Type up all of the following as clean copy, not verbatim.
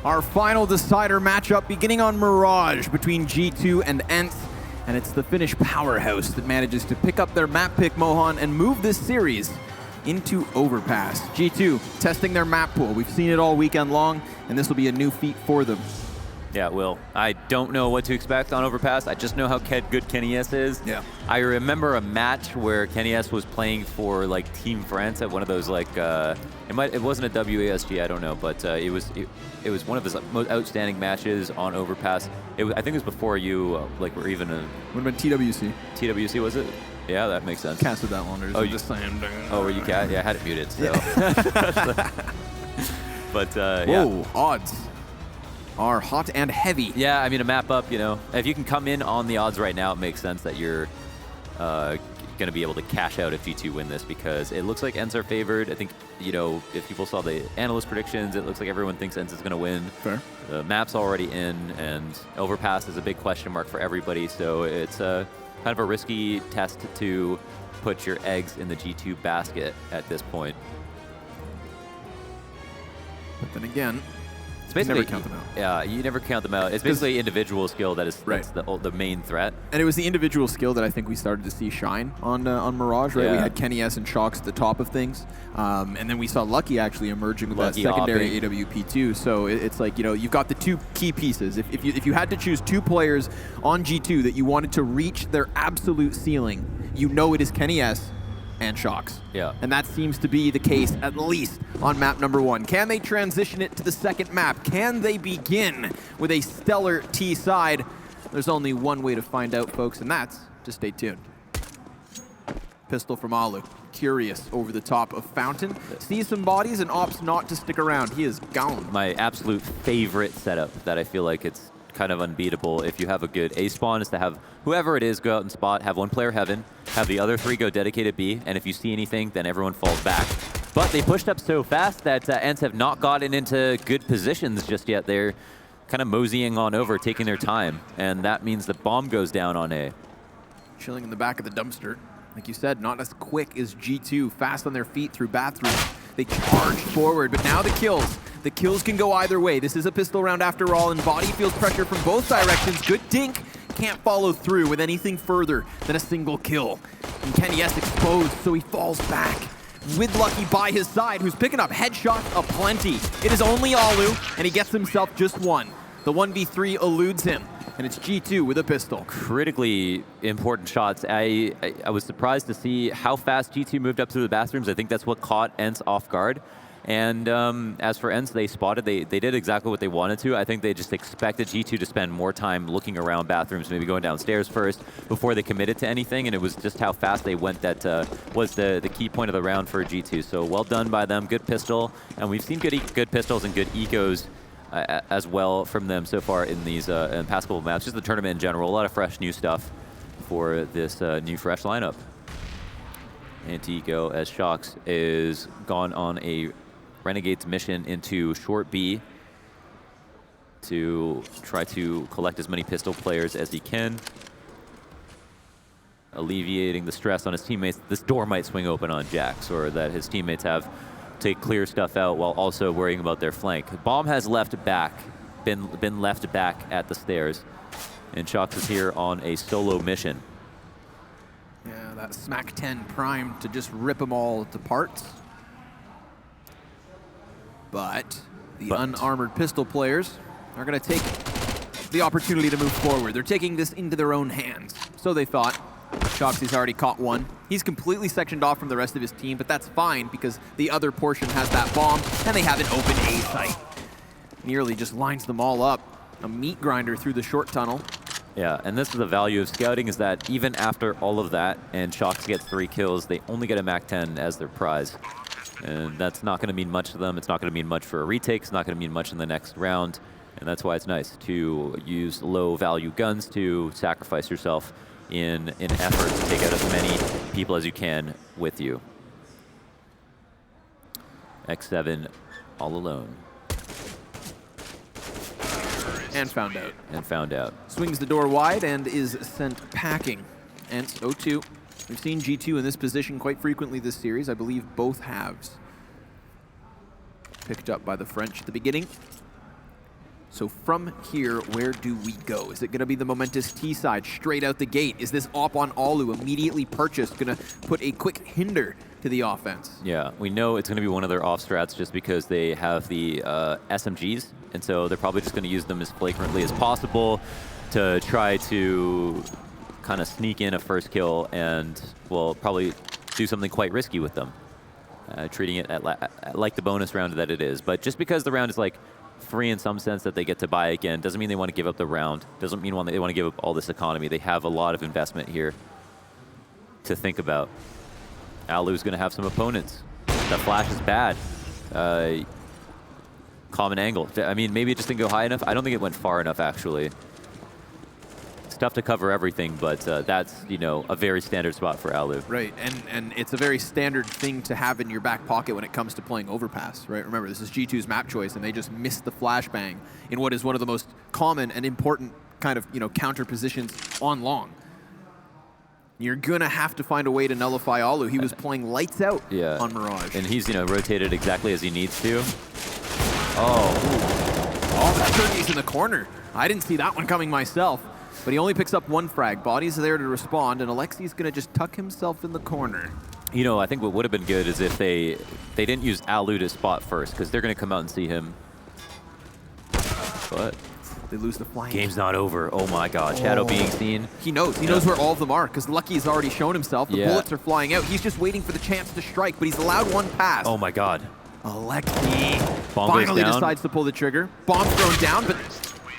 Our final decider matchup beginning on Mirage between G2 and Ents. And it's the Finnish powerhouse that manages to pick up their map pick, Mohan, and move this series into Overpass. G2 testing their map pool. We've seen it all weekend long, and this will be a new feat for them. Yeah, it will. I don't know what to expect on Overpass. I just know how good Kenny S is. Yeah. I remember a match where Kenny S was playing for like Team France at one of those like it wasn't a WASG, I don't know, but it was one of his most outstanding matches on Overpass. I think it was before you were even a. Would have been TWC. TWC, was it? Yeah, that makes sense. Casted that one. Oh, you just saying. Oh, were you cat? Yeah, I had it muted. So. Yeah. But whoa, yeah. Odds are hot and heavy. Yeah, I mean, a map up, you know, if you can come in on the odds right now, it makes sense that you're going to be able to cash out if G2 win this, because it looks like Ents are favored. I think, you know, if people saw the analyst predictions, it looks like everyone thinks Ents is going to win. Fair. The map's already in, and Overpass is a big question mark for everybody, so it's kind of a risky test to put your eggs in the G2 basket at this point. But then again, basically, never count them out. Yeah, you never count them out. It's basically individual skill that's the main threat. And it was the individual skill that I think we started to see shine on Mirage, right? Yeah. We had Kenny S and Shocks at the top of things. And then we saw Lucky actually emerging with Lucky that secondary hopping. AWP too. So it's like, you know, you've got the two key pieces. If you had to choose two players on G2 that you wanted to reach their absolute ceiling, you know it is Kenny S and Shocks. Yeah. And that seems to be the case, at least on map number 1. Can they transition it to the second map? Can they begin with a stellar T side? There's only one way to find out, folks, and that's to stay tuned. Pistol from Alu. Curious over the top of Fountain. Sees some bodies and opts not to stick around. He is gone. My absolute favorite setup that I feel like it's kind of unbeatable if you have a good A spawn is to have whoever it is go out and spot, have one player heaven, have the other 3 go dedicated B, and if you see anything, then everyone falls back. But they pushed up so fast that Ents have not gotten into good positions just yet. They're kind of moseying on over, taking their time, and that means the bomb goes down on A. Chilling in the back of the dumpster. Like you said, not as quick as G2, fast on their feet through bathrooms. They charge forward, but now the kills. The kills can go either way. This is a pistol round after all, and Body feels pressure from both directions. Good dink, can't follow through with anything further than a single kill. And Kenny S exposed, so he falls back with Lucky by his side, who's picking up headshots aplenty. It is only Alu, and he gets himself just one. The 1v3 eludes him, and it's G2 with a pistol. Critically important shots. I was surprised to see how fast G2 moved up through the bathrooms. I think that's what caught Ents off guard. And as for Ents, they spotted, they did exactly what they wanted to. I think they just expected G2 to spend more time looking around bathrooms, maybe going downstairs first before they committed to anything, and it was just how fast they went that was the key point of the round for G2. So well done by them, good pistol, and we've seen good pistols and good ecos as well from them so far in these in past couple of maps, just the tournament in general. A lot of fresh new stuff for this new fresh lineup. Anti-eco as Shocks is gone on a Renegade's mission into short B to try to collect as many pistol players as he can, alleviating the stress on his teammates. This door might swing open on Jax, or that his teammates have to clear stuff out while also worrying about their flank. Bomb has been left back at the stairs, and Shocks is here on a solo mission. Yeah, that Smack 10 primed to just rip them all to parts. But the unarmored pistol players are going to take the opportunity to move forward. They're taking this into their own hands. So they thought. Shoxy's already caught one. He's completely sectioned off from the rest of his team, but that's fine because the other portion has that bomb, and they have an open A site. Nearly just lines them all up. A meat grinder through the short tunnel. Yeah, and this is the value of scouting, is that even after all of that, and Shocks gets 3 kills, they only get a MAC 10 as their prize. And that's not going to mean much to them. It's not going to mean much for a retake. It's not going to mean much in the next round. And that's why it's nice to use low-value guns to sacrifice yourself in an effort to take out as many people as you can with you. X7 all alone. And found out. And found out. Swings the door wide and is sent packing. Ents 0-2. We've seen G2 in this position quite frequently this series. I believe both halves. Picked up by the French at the beginning. So from here, where do we go? Is it going to be the momentous T side straight out the gate? Is this op on Alu immediately purchased going to put a quick hinder to the offense? Yeah, we know it's going to be one of their off strats just because they have the SMGs, and so they're probably just going to use them as flagrantly as possible to try to kind of sneak in a first kill, and will probably do something quite risky with them, treating it like the bonus round that it is. But just because the round is like free in some sense that they get to buy again doesn't mean they want to give up the round. Doesn't mean they want to give up all this economy. They have a lot of investment here to think about. Alu's going to have some opponents. The flash is bad. Common angle. I mean, maybe it just didn't go high enough. I don't think it went far enough, actually. It's tough to cover everything, but that's, you know, a very standard spot for Alu. Right, and it's a very standard thing to have in your back pocket when it comes to playing Overpass, right? Remember, this is G2's map choice, and they just missed the flashbang in what is one of the most common and important kind of, you know, counter positions on long. You're gonna have to find a way to nullify Alu. He was playing lights out on Mirage. And he's, you know, rotated exactly as he needs to. Oh, that turkey's in the corner. I didn't see that one coming myself. But he only picks up one frag. Body's there to respond, and Alexi's going to just tuck himself in the corner. You know, I think what would have been good is if they didn't use Alu to spot first, because they're going to come out and see him. But they lose the flank. Game's not over. Oh my God, Shadow being seen. He knows. He knows where all of them are, because Lucky's already shown himself. The bullets are flying out. He's just waiting for the chance to strike, but he's allowed one pass. Oh my God. Alexi finally decides to pull the trigger. Bomb thrown down, but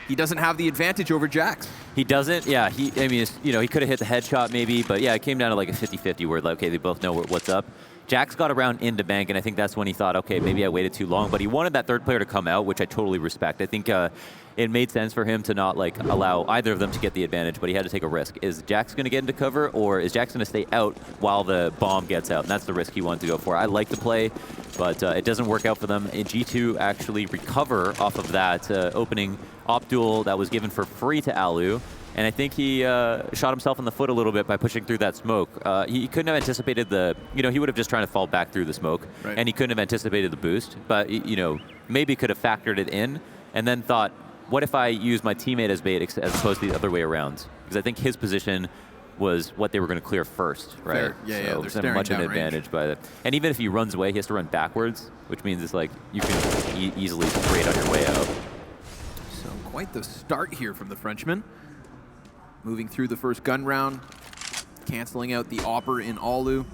he doesn't have the advantage over Jax. He doesn't, yeah. I mean, you know, he could have hit the headshot maybe, but yeah, it came down to like a 50-50 where, like, okay, they both know what's up. Jax got around into bank, and I think that's when he thought, okay, maybe I waited too long, but he wanted that third player to come out, which I totally respect. I think it made sense for him to not like allow either of them to get the advantage, but he had to take a risk. Is Jax going to get into cover, or is Jax going to stay out while the bomb gets out? And that's the risk he wanted to go for. I like the play, but it doesn't work out for them. And G2 actually recover off of that opening op duel that was given for free to Alu. And I think he shot himself in the foot a little bit by pushing through that smoke. He couldn't have anticipated he would have just trying to fall back through the smoke, and he couldn't have anticipated the boost. But, you know, maybe could have factored it in and then thought, what if I use my teammate as bait as opposed to the other way around? Because I think his position was what they were going to clear first, right? Fair. Yeah, so they're there's much an advantage by that. And even if he runs away, he has to run backwards, which means it's like you can easily trade on your way out. So quite the start here from the Frenchman. Moving through the first gun round, canceling out the Opper in Alu.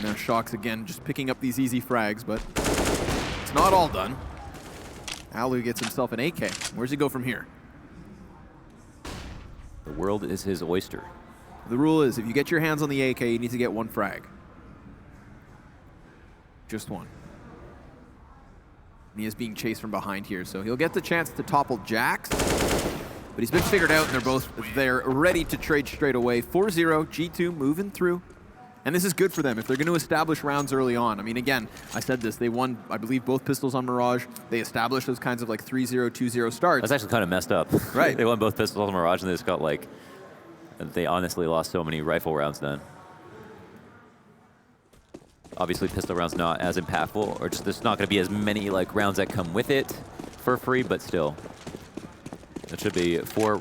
Now Shocks again, just picking up these easy frags, but it's not all done. Alu gets himself an AK. Where's he go from here? The world is his oyster. The rule is, if you get your hands on the AK, you need to get one frag. Just one. And he is being chased from behind here, so he'll get the chance to topple Jax. But he's been figured out, and they're both there, ready to trade straight away. 4-0, G2 moving through. And this is good for them if they're going to establish rounds early on. I mean, again, I said this, they won, I believe, both pistols on Mirage. They established those kinds of like 3-0, 2-0 starts. That's actually kind of messed up. Right. They won both pistols on Mirage, and they just got like, they honestly lost so many rifle rounds then. Obviously, pistol rounds not as impactful, or just there's not going to be as many like rounds that come with it for free, but still. It should be four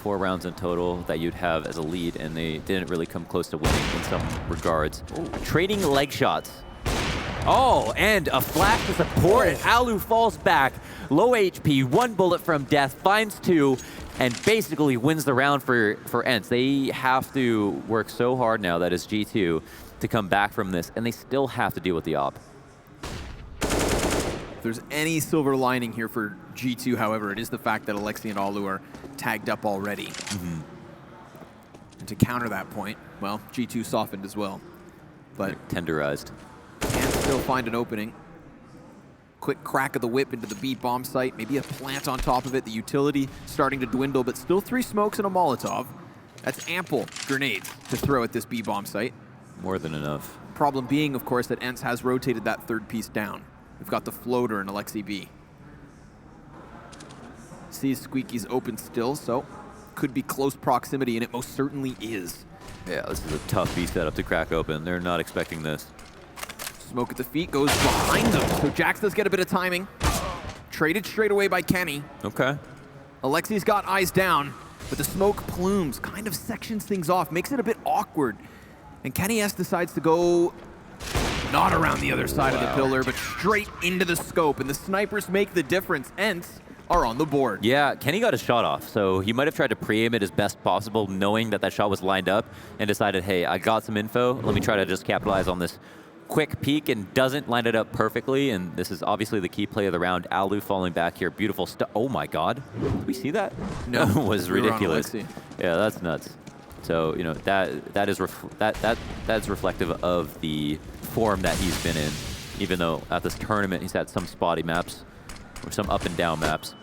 rounds in total that you'd have as a lead, and they didn't really come close to winning in some regards. Ooh. Trading leg shots. Oh, and a flash to support, and Alu falls back. Low HP, one bullet from death, finds two, and basically wins the round for Ents. They have to work so hard now, that is G2, to come back from this, and they still have to deal with the op. If there's any silver lining here for G2, however, it is the fact that Alexi and Alu are tagged up already. Mm-hmm. And to counter that point, well, G2 softened as well. But tenderized. Can still find an opening. Quick crack of the whip into the B bomb site, maybe a plant on top of it, the utility starting to dwindle, but still 3 smokes and a Molotov. That's ample grenades to throw at this B bomb site. More than enough. Problem being, of course, that Ents has rotated that third piece down. We've got the floater and Alexi B. Sees Squeaky's open still, so could be close proximity, and it most certainly is. Yeah, this is a tough B setup to crack open. They're not expecting this. Smoke at the feet goes behind them. So Jax does get a bit of timing. Traded straight away by Kenny. Okay. Alexi's got eyes down, but the smoke plumes kind of sections things off, makes it a bit awkward. And Kenny S decides to go not around the other side of the pillar, but straight into the scope. And the snipers make the difference. Ents are on the board. Yeah, Kenny got a shot off, so he might have tried to pre-aim it as best possible, knowing that that shot was lined up, and decided, hey, I got some info. Let me try to just capitalize on this quick peek, and doesn't line it up perfectly. And this is obviously the key play of the round. Alu falling back here. Beautiful stuff. Oh my God. Did we see that? No. It was ridiculous. Yeah, that's nuts. So, you know, that is that's reflective of the form that he's been in, even though at this tournament he's had some spotty maps or some up and down maps.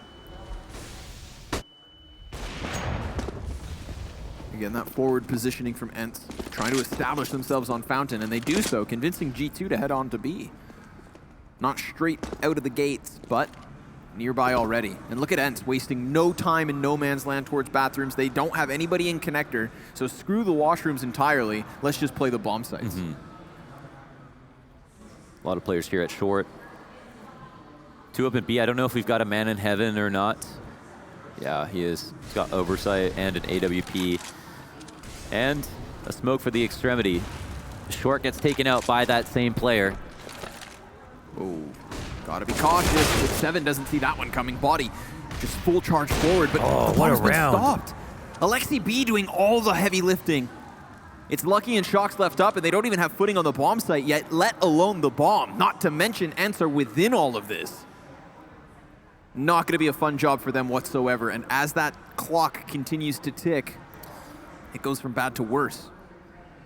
Again, that forward positioning from Ents, trying to establish themselves on Fountain, and they do so, convincing G2 to head on to B. Not straight out of the gates, but nearby already. And look at Ents, wasting no time in no man's land towards bathrooms. They don't have anybody in connector, so screw the washrooms entirely. Let's just play the bomb sites. A lot of players here at short. 2 up in B. I don't know if we've got a man in heaven or not. Yeah, he is. He's got oversight and an AWP. And a smoke for the extremity. Short gets taken out by that same player. Oh, gotta be cautious. If 7 doesn't see that one coming. Body just full charge forward, but the what a bomb's been round. stopped. Alexi B doing all the heavy lifting. It's Lucky and Shox left up, and they don't even have footing on the bomb site yet, let alone the bomb. Not to mention Ents are within all of this. Not gonna be a fun job for them whatsoever, and as that clock continues to tick, it goes from bad to worse.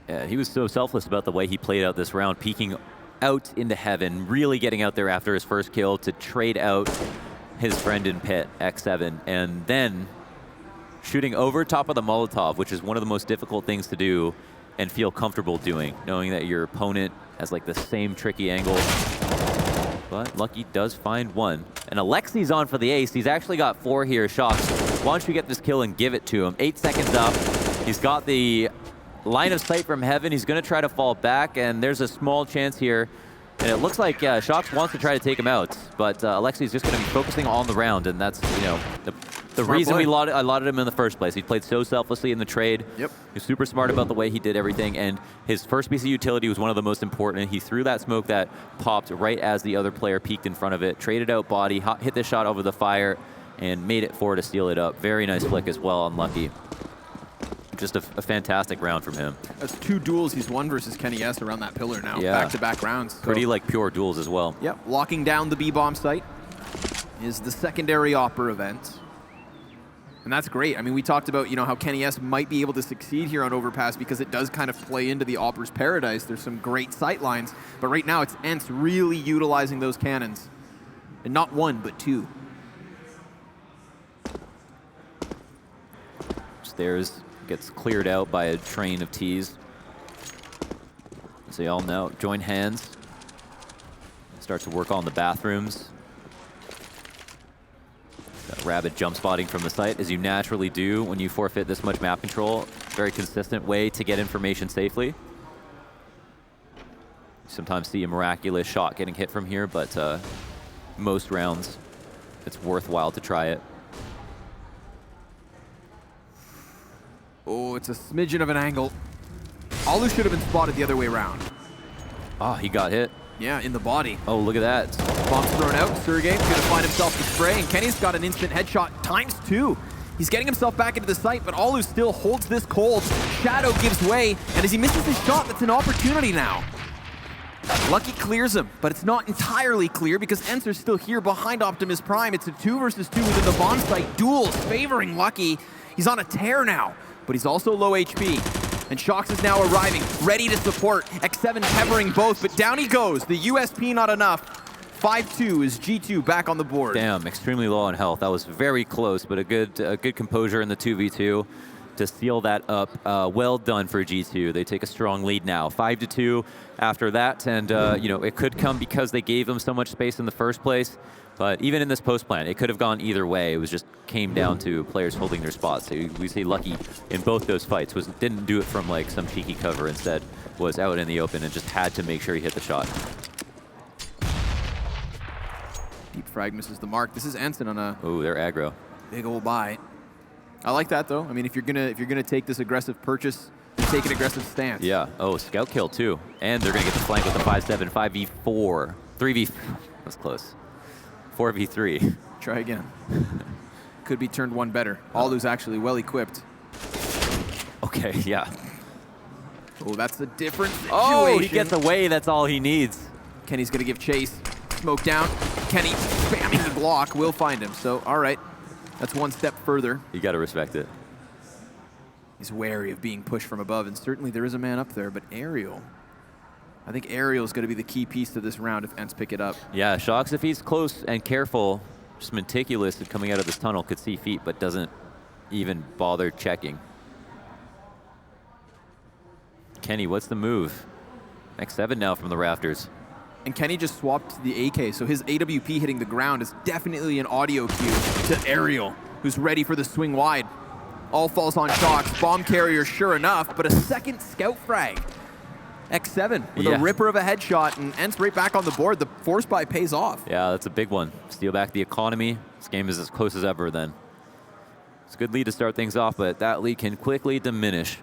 Yeah, he was so selfless about the way he played out this round, peeking out into heaven, really getting out there after his first kill to trade out his friend in pit, X7, and then shooting over top of the Molotov, which is one of the most difficult things to do and feel comfortable doing, knowing that your opponent has like the same tricky angle. But Lucky does find one. And Alexi's on for the ace. He's actually got 4 here. Shox, why don't you get this kill and give it to him? 8 seconds up. He's got the line of sight from heaven. He's going to try to fall back, and there's a small chance here. And it looks like Shox wants to try to take him out, but Alexi's just going to be focusing on the round, and that's, you know, the reason I lauded him in the first place. He played so selflessly in the trade. Yep. He was super smart about the way he did everything, and his first piece of utility was one of the most important. He threw that smoke that popped right as the other player peeked in front of it, traded out body, hit the shot over the fire, and made it forward to steal it up. Very nice flick as well on Lucky. Just a fantastic round from him. That's 2 duels he's won versus Kenny S around that pillar now. Yeah. Back-to-back rounds. So, Pretty like pure duels as well. yep, locking down the B bomb site is the secondary Opera event. And that's great. I mean, we talked about, you know, how Kenny S might be able to succeed here on Overpass because it does kind of play into the Opera's paradise. There's some great sight lines, but right now it's Ents really utilizing those cannons. And not 1, but 2. Stairs gets cleared out by a train of T's. As they all know, join hands. Start to work on the bathrooms. Got rabid jump spotting from the site, as you naturally do when you forfeit this much map control. Very consistent way to get information safely. Sometimes see a miraculous shot getting hit from here, but most rounds, it's worthwhile to try it. Oh, it's a smidgen of an angle. Alu should have been spotted the other way around. Ah, he got hit. Yeah, in the body. Oh, look at that. Bomb's thrown out. Sergey's going to find himself the spray, and Kenny's got an instant headshot ×2. He's getting himself back into the site, but Alu still holds this cold. Shadow gives way, and as he misses his shot, that's an opportunity now. Lucky clears him, but it's not entirely clear because Ents are still here behind Optimus Prime. It's a 2 versus 2 within the bomb site. Duels favoring Lucky. He's on a tear now, but he's also low HP. And Shox is now arriving, ready to support. X7 peppering both, but down he goes. The USP not enough. 5-2 is G2 back on the board. Damn, extremely low on health. That was very close, but a good composure in the 2v2 to seal that up. Well done for G2. They take a strong lead now, 5-2 after that, and you know, it could come because they gave them so much space in the first place. But even in this post plan, it could have gone either way. It was just came down to players holding their spots. So we say Lucky in both those fights didn't do it from like some cheeky cover. Instead, was out in the open and just had to make sure he hit the shot. frag misses the mark. This is Ents on a Ooh, they're aggro. big old buy. I like that though. I mean, if you're gonna take this aggressive purchase, take an aggressive stance. Yeah. Oh, scout kill too, and they're gonna get the flank with the 5-7, 5v4, 3v. That's close. 4v3. Try again. Could be turned one better. Alu's actually well equipped. Okay. Yeah. Oh, that's a different situation. Oh, he gets away. That's all he needs. Kenny's gonna give chase. Smoke down. Kenny spamming the block will find him. So, all right. That's one step further. You got to respect it. He's wary of being pushed from above, and certainly there is a man up there, but Aerial. I think Aerial is going to be the key piece to this round if Ents pick it up. Yeah, Shocks, if he's close and careful, just meticulous at coming out of this tunnel, could see feet, but doesn't even bother checking. Kenny, what's the move? X7 now from the rafters. And Kenny just swapped the AK, so his AWP hitting the ground is definitely an audio cue to Aerial, who's ready for the swing wide. All falls on Shocks. Bomb carrier, sure enough, but a second scout frag. X7 with a ripper of a headshot, and Ents right back on the board. The force buy pays off. Yeah, that's a big one. Steal back the economy. This game is as close as ever then. It's a good lead to start things off, but that lead can quickly diminish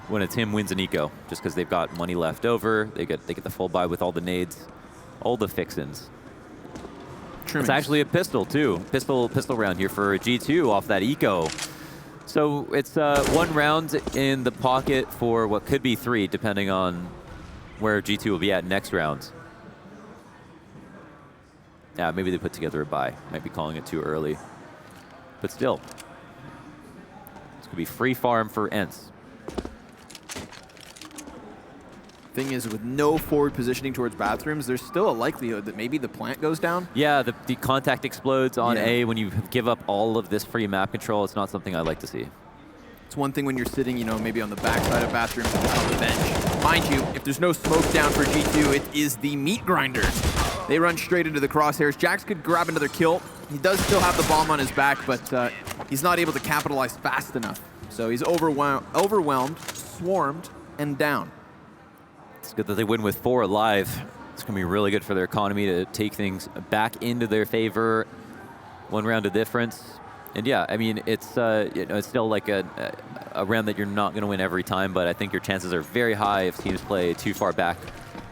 when a Tim wins an eco, just because they've got money left over. They get the full buy with all the nades, all the fixins. It's actually a pistol too. Pistol round here for G2 off that eco. So it's 1 round in the pocket for what could be 3, depending on where G2 will be at next round. Yeah, maybe they put together a buy. Might be calling it too early. But still, this could be free farm for Ents. Thing is, with no forward positioning towards bathrooms, there's still a likelihood that maybe the plant goes down. Yeah, the contact explodes on A when you give up all of this free map control. It's not something I like to see. It's one thing when you're sitting, maybe on the backside of bathrooms on the bench. Mind you, if there's no smoke down for G2, it is the meat grinders. They run straight into the crosshairs. Jax could grab another kill. He does still have the bomb on his back, but he's not able to capitalize fast enough. So he's overwhelmed, swarmed, and down. It's good that they win with 4 alive. It's going to be really good for their economy to take things back into their favor. 1 round of difference. And yeah, I mean, it's it's still like a round that you're not going to win every time, but I think your chances are very high if teams play too far back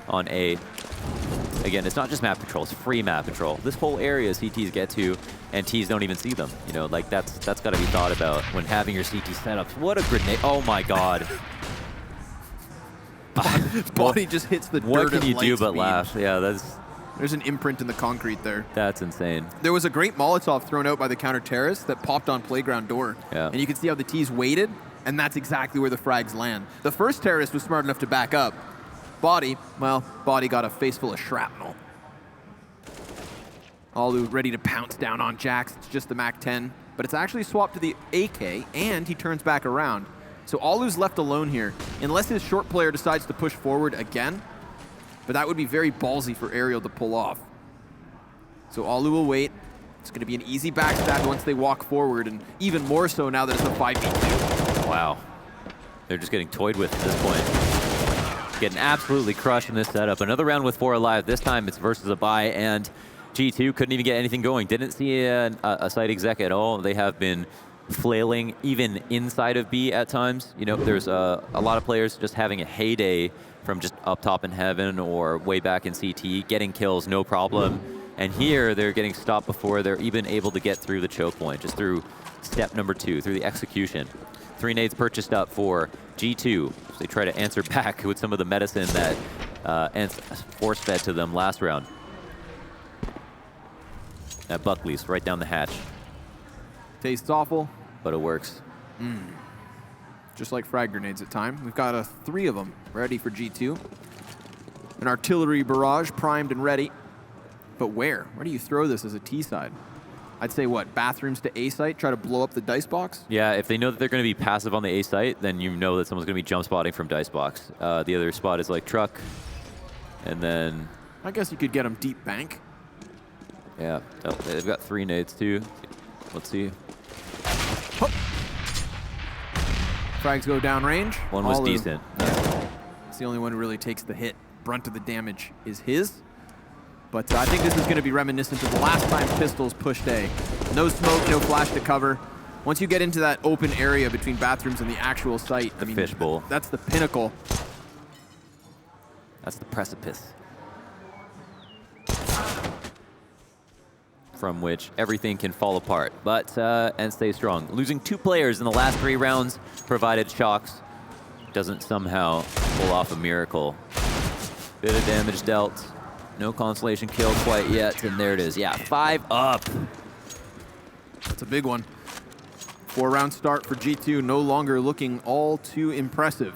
on A. Again, it's not just map control, it's free map control. This whole area CTs get to, and Ts don't even see them. Like that's got to be thought about when having your CT setups. What a grenade. Oh my God. Body just hits the dirt. What can you do but speed. laugh? Yeah, there's an imprint in the concrete there. That's insane. There was a great Molotov thrown out by the counter terrorist that popped on playground door. Yeah. And you can see how the T's waited, and that's exactly where the frags land. The first terrorist was smart enough to back up. Body got a face full of shrapnel. Alu ready to pounce down on Jax. It's just the MAC-10, but it's actually swapped to the AK, and he turns back around. So Alu's left alone here, unless his short player decides to push forward again. But that would be very ballsy for Aerial to pull off. So Alu will wait. It's going to be an easy backstab once they walk forward, and even more so now that it's a 5v2. Wow. They're just getting toyed with at this point. Getting absolutely crushed in this setup. Another round with 4 alive. This time it's versus a buy, and G2 couldn't even get anything going. Didn't see a site exec at all. They have been flailing even inside of B at times. There's a lot of players just having a heyday from just up top in heaven or way back in CT, getting kills, no problem. And here they're getting stopped before they're even able to get through the choke point, just through step number 2, through the execution. 3 nades purchased up for G2. So they try to answer back with some of the medicine that Ents force-fed to them last round. At Buckley's, right down the hatch. Tastes awful, but it works. Just like frag grenades at time. We've got 3 of them ready for G2. An artillery barrage primed and ready. But where? Where do you throw this as a T side? I'd say what? Bathrooms to A site? Try to blow up the dice box? Yeah, if they know that they're going to be passive on the A site, then you know that someone's going to be jump spotting from dice box. The other spot is like truck. And then... I guess you could get them deep bank. Yeah, they've got 3 nades too. Let's see. Oh. Frags go down range. One was decent. Yeah. It's the only one who really takes the hit. Brunt of the damage is his. But I think this is going to be reminiscent of the last time Pistols pushed A. No smoke, no flash to cover. Once you get into that open area between bathrooms and the actual site, I mean, fishbowl. That's the pinnacle. That's the precipice from which everything can fall apart. But and stay strong. Losing 2 players in the last 3 rounds provided shocks. Doesn't somehow pull off a miracle. Bit of damage dealt. No consolation kill quite yet, and there it is. Yeah, 5 up. That's a big one. 4-round start for G2, no longer looking all too impressive.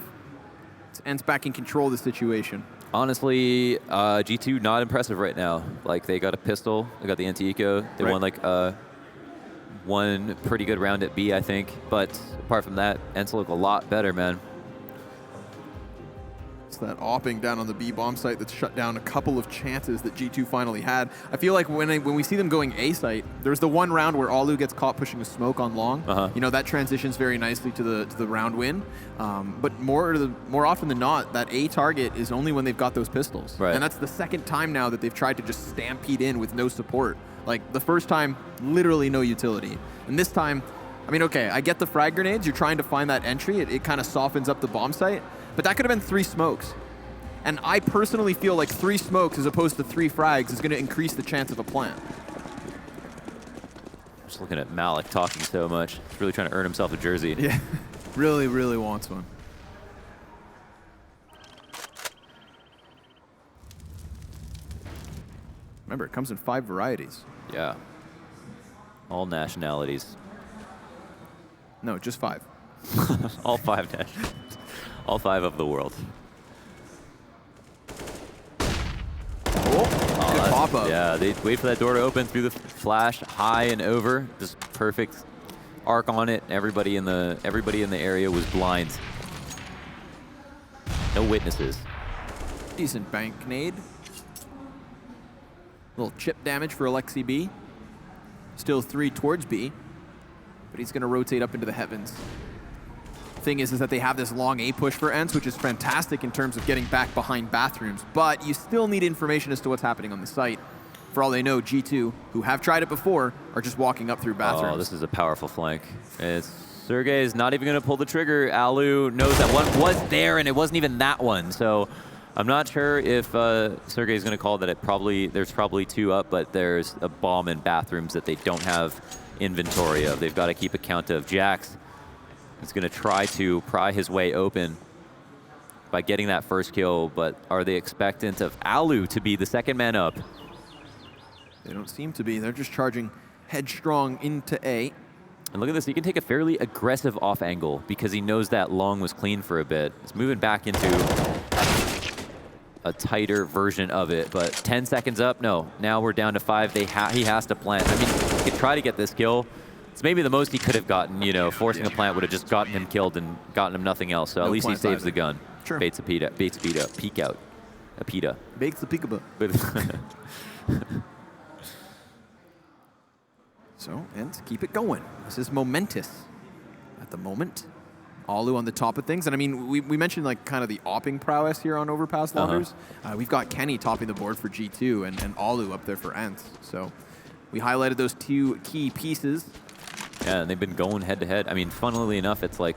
It's Ents back in control of the situation. Honestly, G2 not impressive right now. Like, they got a pistol, they got the anti-eco, they won like one pretty good round at B, I think. But apart from that, Ents look a lot better, man. It's that opping down on the B bomb site that's shut down a couple of chances that G2 finally had. I feel like when we see them going A site, there's the one round where Alu gets caught pushing a smoke on long. You know, that transitions very nicely to the round win. But more often than not, that A target is only when they've got those pistols. Right. And that's the second time now that they've tried to just stampede in with no support. Like, the first time, literally no utility. And this time, I mean, okay, I get the frag grenades. You're trying to find that entry. It kind of softens up the bomb site. But that could have been 3 smokes. And I personally feel like 3 smokes as opposed to 3 frags is going to increase the chance of a plant. Just looking at Malik talking so much. He's really trying to earn himself a jersey. Yeah, really, really wants one. Remember, it comes in 5 varieties. Yeah. All nationalities. No, just 5. All 5 nationalities. All 5 of the world. Oh, good pop-up. Yeah, they wait for that door to open through the flash, high and over. Just perfect arc on it. Everybody in the area was blind. No witnesses. Decent bank nade. Little chip damage for Alexi B. Still 3 towards B, but he's going to rotate up into the heavens. Thing is that they have this long A push for Ents, which is fantastic in terms of getting back behind bathrooms, but you still need information as to what's happening on the site. For all they know, G2, who have tried it before, are just walking up through bathrooms. Oh, this is a powerful flank. Sergey is not even going to pull the trigger. Alu knows that one was there, and it wasn't even that one. So I'm not sure if Sergey is going to call that there's probably 2 up, but there's a bomb in bathrooms that they don't have inventory of. They've got to keep account of. Jax is going to try to pry his way open by getting that first kill, but are they expectant of Alu to be the second man up? They don't seem to be. They're just charging headstrong into A. And look at this, he can take a fairly aggressive off angle because he knows that long was clean for a bit. It's moving back into a tighter version of it, but 10 seconds up, no. Now we're down to 5, he has to plant. I mean, he could try to get this kill. It's maybe the most he could have gotten, you know, forcing a plant would have just gotten him killed and gotten him nothing else. So at least he saves the gun. Sure. Baits a pita, peek out. A pita. Bakes the peekaboo. So, and keep it going. This is momentous at the moment. Alu on the top of things. And I mean, we mentioned like kind of the opping prowess here on Overpass launchers. We've got Kenny topping the board for G2 and Alu up there for Ents. So we highlighted those 2 key pieces. Yeah, and they've been going head to head. I mean, funnily enough, it's like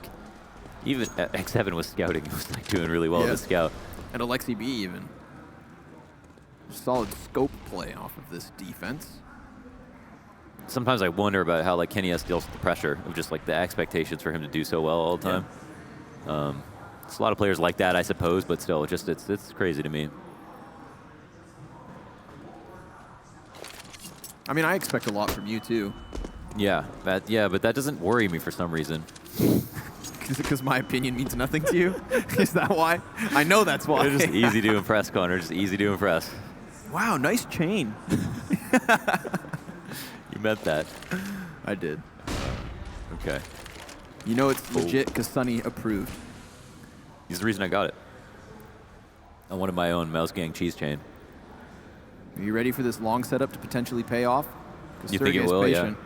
even X7 was scouting. He was like doing really well with the scout. And Alexi B even. Solid scope play off of this defense. Sometimes I wonder about how like Kenny S deals with the pressure of just like the expectations for him to do so well all the time. It's a lot of players like that, I suppose, but still, it's crazy to me. I mean, I expect a lot from you too. Yeah, but that doesn't worry me for some reason. Is it because my opinion means nothing to you? Is that why? I know that's why. They're just easy to impress, Connor. Just easy to impress. Wow, nice chain. You meant that. I did. Okay. You know it's legit because Sunny approved. He's the reason I got it. I wanted my own Mouse Gang cheese chain. Are you ready for this long setup to potentially pay off? You think it will? Patient.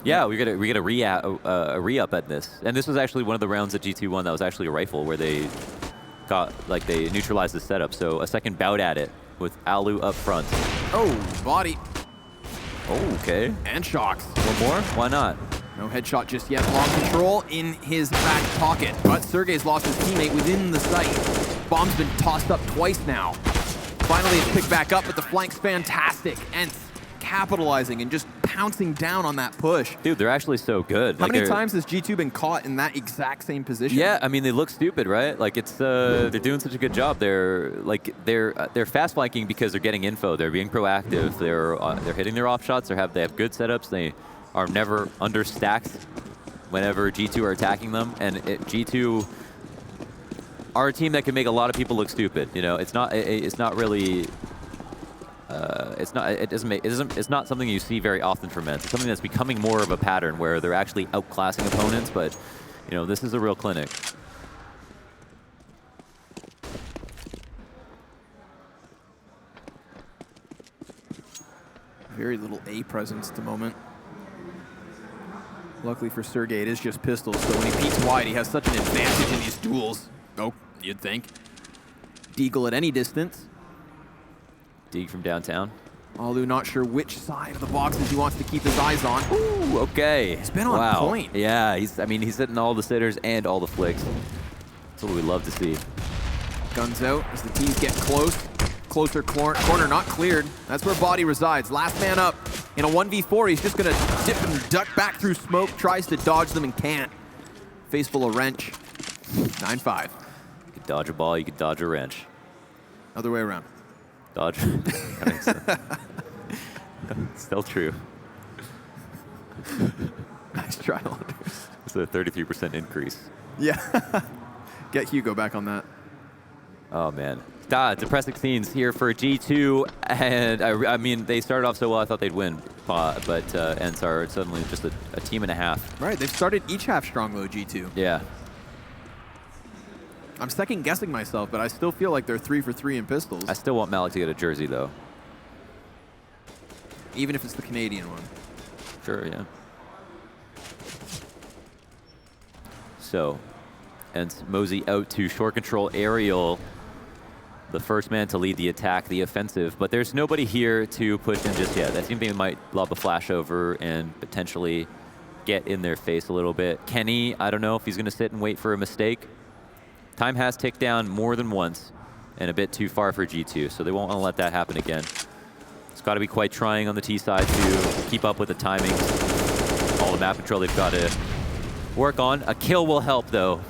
Yeah, we get a re-up at this. And this was actually one of the rounds that G2 won that was actually a rifle where they got, like, they neutralized the setup. So a second bout at it with Alu up front. Oh, body. Oh, okay. And shocks. One more? Why not? No headshot just yet. Long control in his back pocket. But Sergey's lost his teammate within the site. Bomb's been tossed up twice now. Finally, it's picked back up, but the flank's fantastic. Ents capitalizing and just pouncing down on that push. Dude, they're actually so good. How many times has G2 been caught in that exact same position? Yeah, I mean, they look stupid, right? Like, it's they're doing such a good job. They're fast flanking because they're getting info. They're being proactive. They're hitting their off shots. They have good setups. They are never understacked whenever G2 are attacking them. And G2 are a team that can make a lot of people look stupid. You know, it's not really. It's not something you see very often from Ents. It's something that's becoming more of a pattern where they're actually outclassing opponents. But you know, this is a real clinic. Very little A presence at the moment. Luckily for Sergey, it is just pistols, so when he peeks wide, he has such an advantage in these duels. Oh, you'd think. Deagle at any distance. Deagle from downtown. Alu not sure which side of the boxes he wants to keep his eyes on. Ooh, okay. He's been on point. Yeah, he's hitting all the sitters and all the flicks. That's what we love to see. Guns out as the teams get close. Closer corner not cleared. That's where body resides. Last man up. In a 1v4, he's just gonna dip and duck back through smoke, tries to dodge them and can't. Face full of wrench. 9-5. You could dodge a ball, you could dodge a wrench. Other way around. Dodge. That makes sense. Still true. Nice try, Landers. It's a 33% increase. Yeah. Get Hugo back on that. Oh, man. Depressing scenes here for G2, and I mean, they started off so well, I thought they'd win, but Ents are suddenly just a team and a half. Right, they've started each half strong, though, G2. Yeah. I'm second-guessing myself, but I still feel like they're 3 for 3 in pistols. I still want Malik to get a jersey, though. Even if it's the Canadian one. Sure, yeah. So, Ents mosey out to short control aerial. The first man to lead the attack, the offensive, but there's nobody here to push in just yet. That seems they might lob a flash over and potentially get in their face a little bit. Kenny, I don't know if he's going to sit and wait for a mistake. Time has ticked down more than once and a bit too far for G2, so they won't want to let that happen again. It's got to be quite trying on the T side to keep up with the timing. All the map control they've got to work on. A kill will help, though.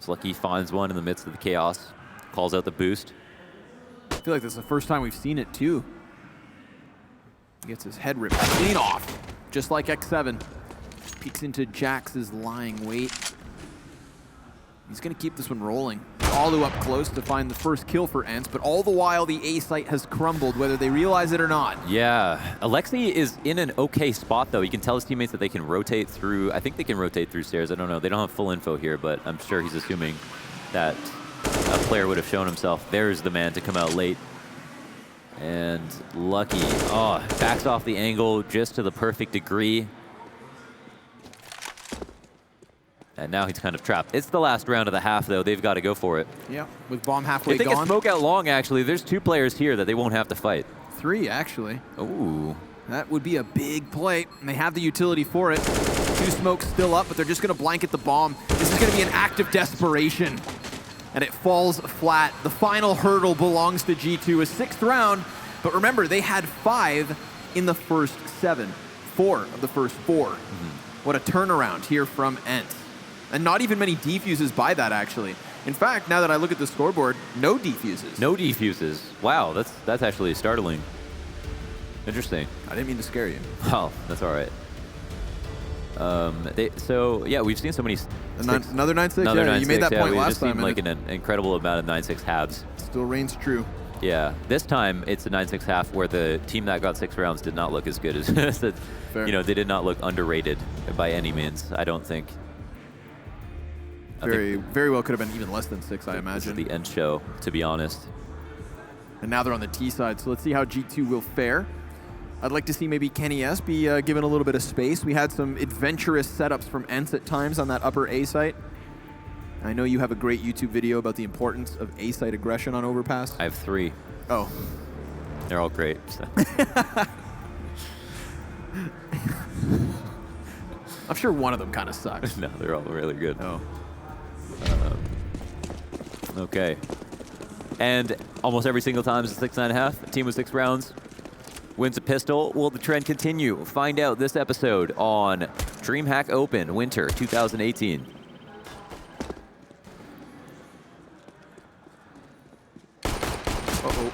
Lucky finds one in the midst of the chaos. Calls out the boost. I feel like this is the first time we've seen it, too. He gets his head ripped clean off, just like X7. Peeks into Jax's lying wait. He's going to keep this one rolling. Alu up close to find the first kill for Ents, but all the while the A site has crumbled, whether they realize it or not. Yeah, Alexei is in an okay spot, though. He can tell his teammates that they can rotate through. I think they can rotate through stairs. I don't know. They don't have full info here, but I'm sure he's assuming that a player would have shown himself. There's the man to come out late. And Lucky, backs off the angle just to the perfect degree. And now he's kind of trapped. It's the last round of the half, though. They've got to go for it. Yeah, with bomb halfway if they gone. can smoke out long, actually, there's 2 players here that they won't have to fight. 3, actually. Ooh. That would be a big play, and they have the utility for it. 2 smokes still up, but they're just going to blanket the bomb. This is going to be an act of desperation, and it falls flat. The final hurdle belongs to G2, a 6th round, but remember, they had 5 in the first 7. 4 of the first 4. What a turnaround here from Ents. And not even many defuses by that, actually. In fact, now that I look at the scoreboard, no defuses. No defuses. Wow, that's actually startling. Interesting. I didn't mean to scare you. Oh, that's all right. So yeah, we've seen so many. Another 9-6. Another Yeah, 9-6, you made that point we've last just seen time. like an incredible amount of 9-6 halves. Still reigns true. Yeah, this time it's a 9-6 half where the team that got 6 rounds did not look as good as Fair. you know, they did not look underrated by any means. I don't think. Very well could have been even less than 6, I imagine. This is the end show, to be honest. And now they're on the T side, so let's see how G2 will fare. I'd like to see maybe Kenny S be given a little bit of space. We had some adventurous setups from Ents at times on that upper A site. I know you have a great YouTube video about the importance of A site aggression on Overpass. I have 3. Oh. They're all great. So. I'm sure one of them kind of sucks. No, they're all really good. Oh. Okay. And almost every single time it's a 6.5. A team with 6 rounds wins a pistol. Will the trend continue? Find out this episode on DreamHack Open Winter 2018. Uh-oh.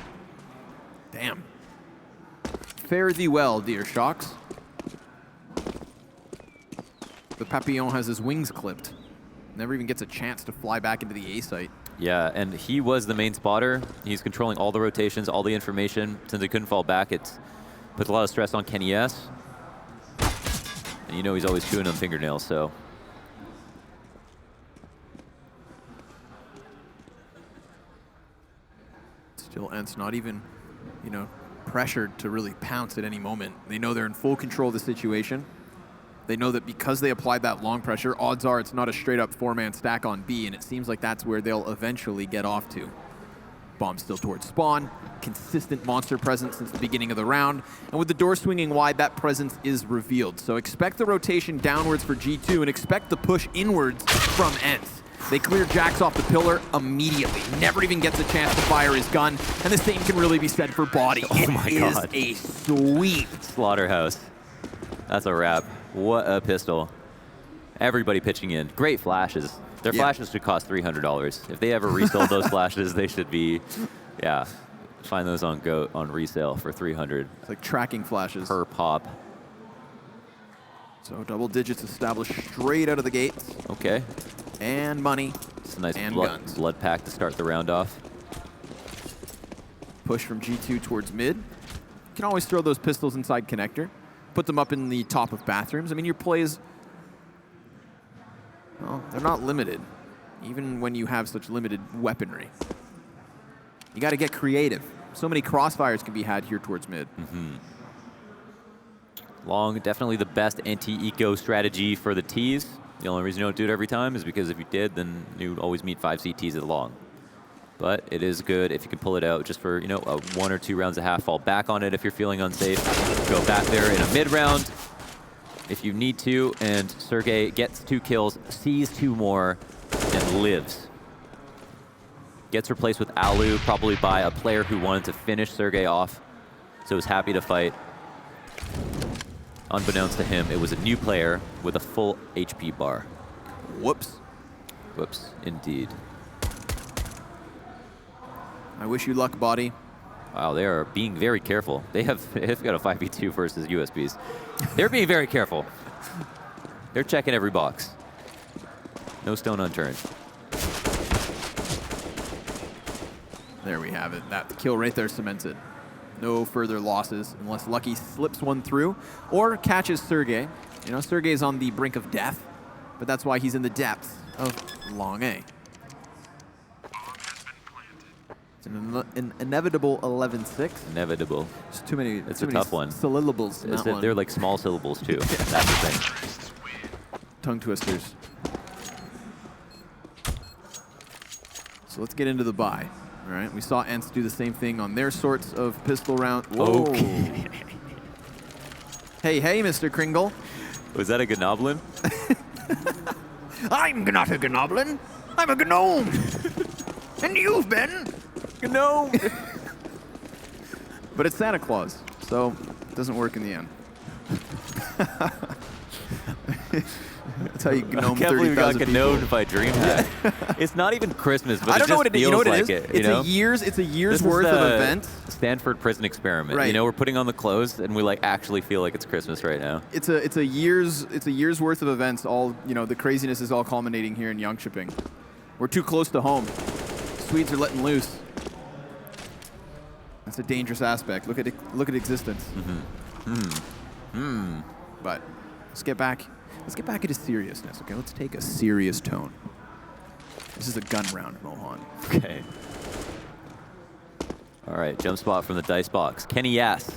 Damn. Fare thee well, dear Shocks. The Papillon has his wings clipped. Never even gets a chance to fly back into the A site. Yeah, and he was the main spotter. He's controlling all the rotations, all the information. Since he couldn't fall back, it puts a lot of stress on Kenny S. And you know he's always chewing on fingernails, so. Still, Ents not even, you know, pressured to really pounce at any moment. They know they're in full control of the situation. They know that because they applied that long pressure, odds are it's not a straight up 4-man stack on B, and it seems like that's where they'll eventually get off to. Bomb still towards spawn, consistent monster presence since the beginning of the round, and with the door swinging wide, that presence is revealed. So expect the rotation downwards for G2 and expect the push inwards from Ents. They clear Jax off the pillar immediately. Never even gets a chance to fire his gun, and the same can really be said for Body. Oh my God. It is a sweep. Slaughterhouse. That's a wrap. What a pistol. Everybody pitching in. Great flashes. Their flashes should cost $300. If they ever resold those flashes, they should be, yeah, find those on resale for $300. It's like tracking flashes. Per pop. So double digits established straight out of the gates. Okay. And money. It's a nice and blood pack to start the round off. Push from G2 towards mid. You can always throw those pistols inside connector. Put them up in the top of bathrooms. I mean, your plays, well, they're not limited, even when you have such limited weaponry. You got to get creative. So many crossfires can be had here towards mid. Long, definitely the best anti-eco strategy for the Ts. The only reason you don't do it every time is because if you did, then you'd always meet 5 CTs at long. But it is good if you can pull it out just for, you know, 1 or 2 rounds a half. Fall back on it if you're feeling unsafe. Go back there in a mid-round if you need to. And Sergey gets 2 kills, sees 2 more, and lives. Gets replaced with Alu, probably by a player who wanted to finish Sergey off. So was happy to fight. Unbeknownst to him, it was a new player with a full HP bar. Whoops. Whoops, indeed. I wish you luck, Body. Wow, they are being very careful. They've got a 5v2 versus USBs. They're being very careful. They're checking every box. No stone unturned. There we have it. That kill right there cements it. No further losses unless Lucky slips one through or catches Sergey. You know, Sergey's on the brink of death, but that's why he's in the depths of long A. It's an inevitable 11-6. Inevitable. There's too many. It's too a many tough one. Syllables. In that one. They're like small syllables too. That's the thing. Tongue twisters. So let's get into the buy. All right, we saw Ents do the same thing on their sorts of pistol round. Whoa. Okay. Hey, Mr. Kringle. Was that a Gnoblin? I'm not a Gnoblin. I'm a gnome. And you've been gnome. But it's Santa Claus, so it doesn't work in the end. That's how you gnome 30,000 people. I can't believe we got gnomed by DreamHack. It's not even Christmas, but I don't know what it is. You know what it is? It. It's a year's worth of event. Stanford prison experiment. Right. You know, we're putting on the clothes and we like actually feel like it's Christmas right now. It's a year's worth of events. All, you know, the craziness is all culminating here in Jönköping. We're too close to home. Swedes are letting loose. That's a dangerous aspect. Look at existence. But let's get back into seriousness. Okay, let's take a serious tone. This is a gun round, Mohan. Okay. All right, jump spot from the dice box. Kenny S.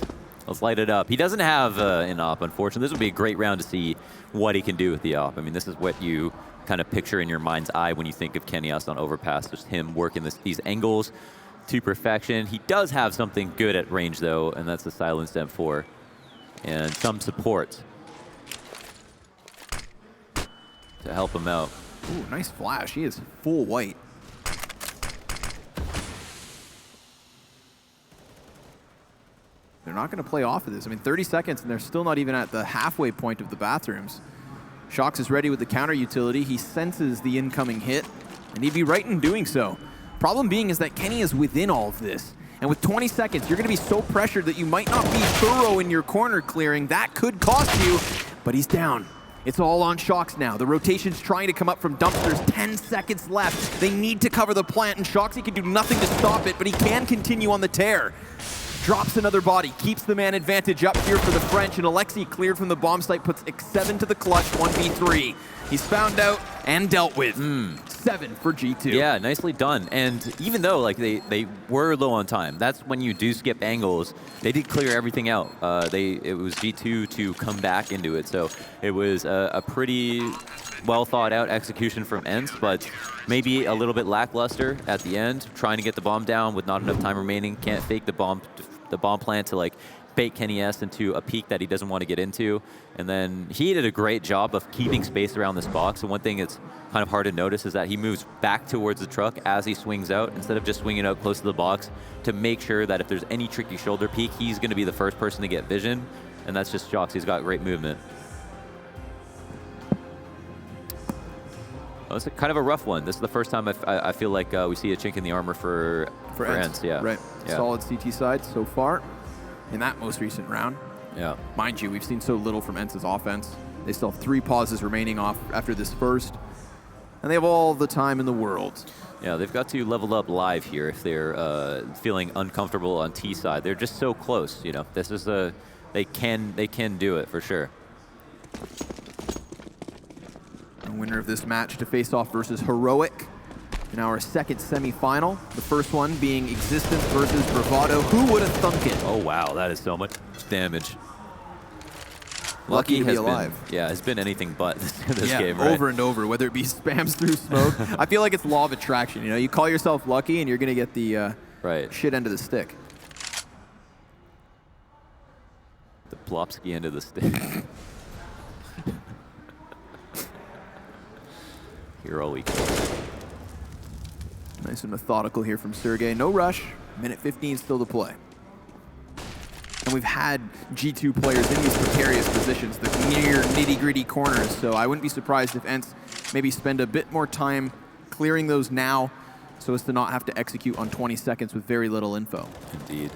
Let's light it up. He doesn't have an op, unfortunately. This would be a great round to see what he can do with the op. I mean, this is what you kind of picture in your mind's eye when you think of Kenny S on Overpass. Just him working these angles, to perfection. He does have something good at range, though, and that's the silenced M4 and some support to help him out. Ooh, nice flash. He is full white. They're not going to play off of this. I mean, 30 seconds, and they're still not even at the halfway point of the bathrooms. Shox is ready with the counter utility. He senses the incoming hit, and he'd be right in doing so. Problem being is that Kenny is within all of this. And with 20 seconds, you're going to be so pressured that you might not be thorough in your corner clearing. That could cost you, but he's down. It's all on Shox now. The rotation's trying to come up from dumpsters. 10 seconds left. They need to cover the plant, and Shox, he can do nothing to stop it, but he can continue on the tear. Drops another body, keeps the man advantage up here for the French, and Alexi cleared from the bomb site, puts X7 to the clutch, 1v3. He's found out and dealt with. 7 for G2. Yeah, nicely done. And even though like they were low on time, that's when you do skip angles. They did clear everything out. It was G2 to come back into it, so it was a pretty well thought out execution from Ents, but maybe a little bit lackluster at the end, trying to get the bomb down with not enough time remaining. Can't fake the bomb plant to like bait Kenny S into a peak that he doesn't want to get into. And then he did a great job of keeping space around this box. And one thing that's kind of hard to notice is that he moves back towards the truck as he swings out, instead of just swinging out close to the box, to make sure that if there's any tricky shoulder peek, he's going to be the first person to get vision. And that's just Shox. He's got great movement. Well, it's kind of a rough one. This is the first time I feel like we see a chink in the armor for Ents. Yeah. Right. Yeah. Solid CT side so far in that most recent round. Yeah. Mind you, we've seen so little from Ence's offense. They still have 3 pauses remaining off after this first, and they have all the time in the world. Yeah, they've got to level up live here if they're feeling uncomfortable on T side. They're just so close. You know, this is they can do it for sure. The winner of this match to face off versus Heroic in our second semifinal. The first one being Existence versus Bravado. Who would have thunk it? Oh wow, that is so much damage. Lucky to be alive. Has been anything but this game, right? Over and over, whether it be spams through smoke. I feel like it's law of attraction. You know, you call yourself lucky, and you're going to get the shit end of the stick. The Plopsky end of the stick. Here all we can. Nice and methodical here from Sergey. No rush. Minute 15 still to play. And we've had G2 players in these precarious positions, the near nitty-gritty corners, so I wouldn't be surprised if Ents maybe spend a bit more time clearing those now so as to not have to execute on 20 seconds with very little info. Indeed.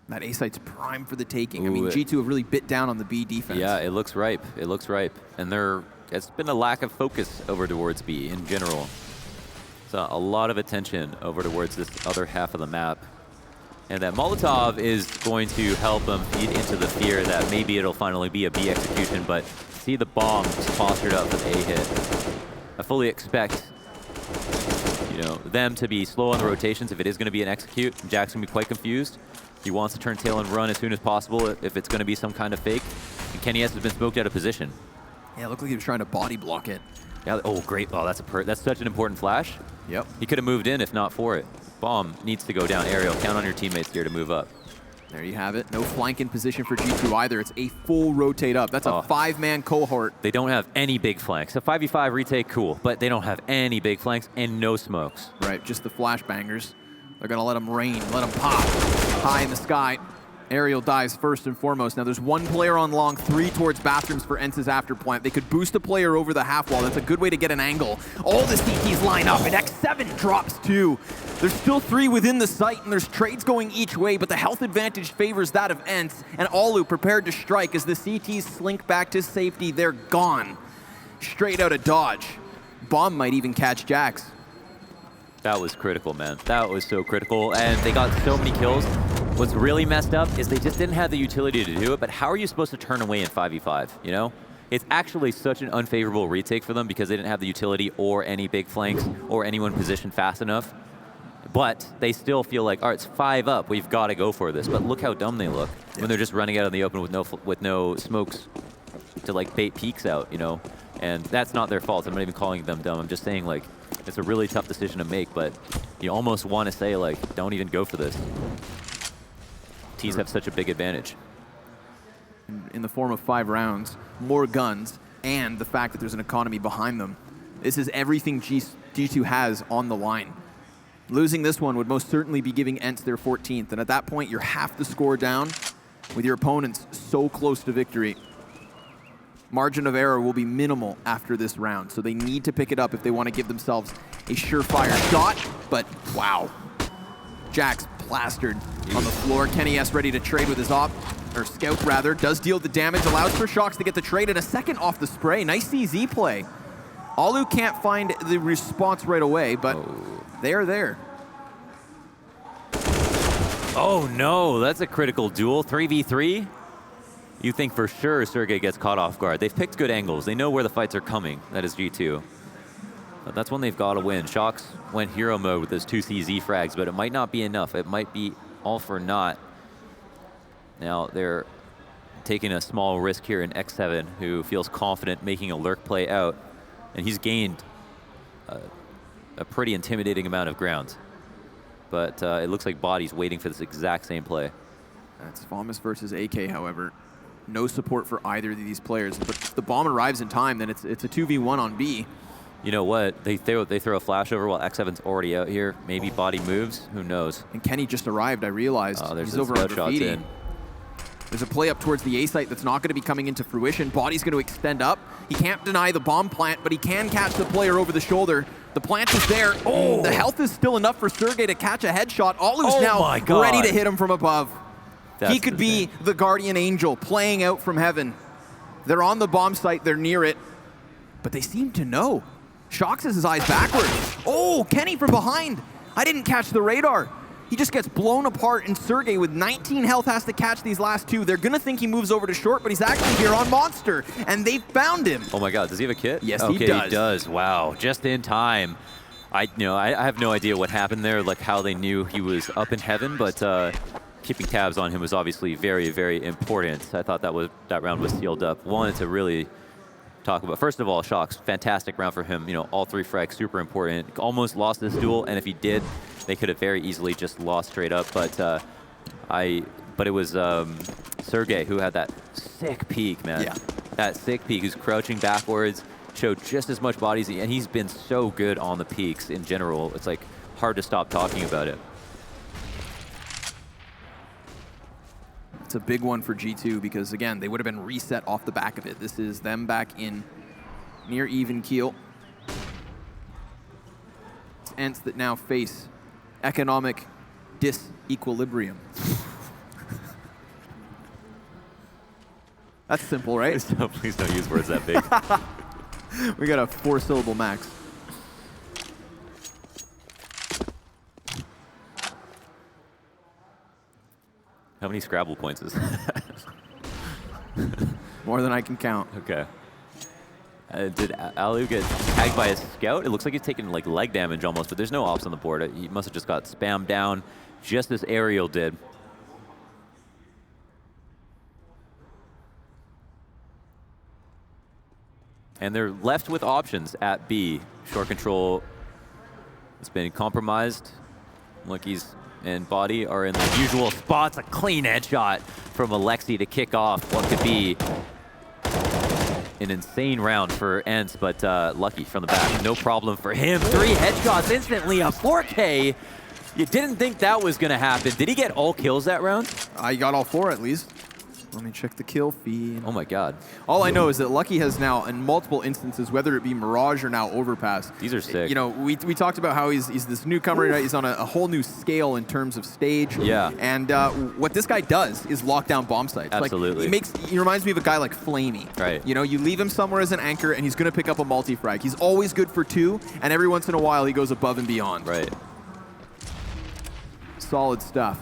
That A site's prime for the taking. I Ooh, mean, G2 have really bit down on the B defense. Yeah, it looks ripe. It looks ripe. And it's been a lack of focus over towards B in general. So a lot of attention over towards this other half of the map. And that Molotov is going to help them feed into the fear that maybe it'll finally be a B execution, but see the bomb postured up with A hit. I fully expect, you know, them to be slow on the rotations if it is going to be an execute. Jack's going to be quite confused. He wants to turn tail and run as soon as possible if it's going to be some kind of fake. And Kenny S has been smoked out of position. Yeah, it looked like he was trying to body block it. Yeah. Oh, great. Oh, that's such an important flash. Yep. He could have moved in if not for it. Bomb needs to go down. Ariel, count on your teammates here to move up. There you have it. No flank in position for G2 either. It's a full rotate up. That's a 5-man cohort. They don't have any big flanks. A 5v5 retake, cool, but they don't have any big flanks and no smokes. Right, just the flashbangers. They're going to let them rain, let them pop. High in the sky. Ariel dives first and foremost. Now there's 1 player on long, 3 towards bathrooms for Ence's after plant. They could boost a player over the half wall. That's a good way to get an angle. All the CTs line up, and X7 drops 2. There's still 3 within the site, and there's trades going each way, but the health advantage favors that of Ents, and Alu prepared to strike as the CTs slink back to safety. They're gone. Straight out of dodge. Bomb might even catch Jax. That was critical, man. That was so critical, and they got so many kills. What's really messed up is they just didn't have the utility to do it, but how are you supposed to turn away in 5v5, you know? It's actually such an unfavorable retake for them because they didn't have the utility or any big flanks or anyone positioned fast enough. But they still feel like, all right, it's 5 up, we've got to go for this. But look how dumb they look when they're just running out in the open with no smokes to like bait peaks out, you know? And that's not their fault. I'm not even calling them dumb. I'm just saying like it's a really tough decision to make, but you almost want to say, like, don't even go for this. Ts have such a big advantage. In the form of 5 rounds, more guns, and the fact that there's an economy behind them. This is everything G2 has on the line. Losing this one would most certainly be giving Ents their 14th, and at that point, you're half the score down with your opponents so close to victory. Margin of error will be minimal after this round, so they need to pick it up if they want to give themselves a surefire shot, but wow. Jack's plastered on the floor. Kenny S ready to trade with his or scout rather, does deal the damage, allows for Shocks to get the trade, and a second off the spray. Nice CZ play. Alu can't find the response right away, but they're there. Oh no, that's a critical duel. 3v3? You think for sure Sergey gets caught off guard. They've picked good angles. They know where the fights are coming. That is G2. But that's when they've got to win. Shocks went hero mode with those 2 CZ frags, but it might not be enough. It might be all for naught. Now they're taking a small risk here in X7, who feels confident making a lurk play out. And he's gained a pretty intimidating amount of ground. But it looks like Body's waiting for this exact same play. That's FAMAS versus AK, however. No support for either of these players. But if the bomb arrives in time, then it's a 2v1 on B. You know what? They throw a flash over while X7's already out here. Maybe Body moves. Who knows? And Kenny just arrived, I realized. Oh, there's he's over on shots in. There's a play up towards the A site that's not going to be coming into fruition. Body's going to extend up. He can't deny the bomb plant, but he can catch the player over the shoulder. The plant is there. Oh, the health is still enough for Sergey to catch a headshot. Alu's now ready to hit him from above. He could be the guardian angel playing out from heaven. They're on the bomb site. They're near it. But they seem to know. Shocks his eyes backwards. Oh, Kenny from behind. I didn't catch the radar. He just gets blown apart, and Sergey with 19 health has to catch these last 2. They're going to think he moves over to short, but he's actually here on Monster, and they found him. Oh my God, does he have a kit? Yes, okay, he does. He does. Wow, just in time. I have no idea what happened there, like how they knew he was up in heaven, but keeping tabs on him was obviously very, very important. I thought that round was sealed up. Wanted to really talk about, first of all, Shocks, fantastic round for him. You know, all 3 frags, super important. Almost lost this duel, and if he did, they could have very easily just lost straight up. But it was Sergey who had that sick peek, man. Yeah. That sick peek. Who's crouching backwards, showed just as much body as and he's been so good on the peaks in general. It's like hard to stop talking about it. It's a big one for G2 because, again, they would have been reset off the back of it. This is them back in near even keel. It's Ents that now face economic disequilibrium. That's simple, right? Please don't use words that big. We got a 4-syllable max. How many Scrabble points is that? More than I can count. Okay. Did Alu get tagged by a scout? It looks like he's taking like leg damage almost, but there's no ops on the board. He must have just got spammed down, just as Ariel did. And they're left with options at B. Short control has been compromised. Lucky's and Body are in the usual spots. A clean headshot from Alexi to kick off what could be an insane round for Ents, but Lucky from the back, no problem for him. 3 headshots instantly, a 4K. You didn't think that was going to happen. Did he get all kills that round? I got all 4 at least. Let me check the kill feed. Oh my God. All I know is that Lucky has now, in multiple instances, whether it be Mirage or now Overpass. These are sick. You know, we talked about how he's this newcomer, right? He's on a whole new scale in terms of stage. Yeah. And what this guy does is lock down bomb sites. Absolutely. Like, he reminds me of a guy like Flamey. Right. You know, you leave him somewhere as an anchor, and he's going to pick up a multi-frag. He's always good for 2, and every once in a while, he goes above and beyond. Right. Solid stuff.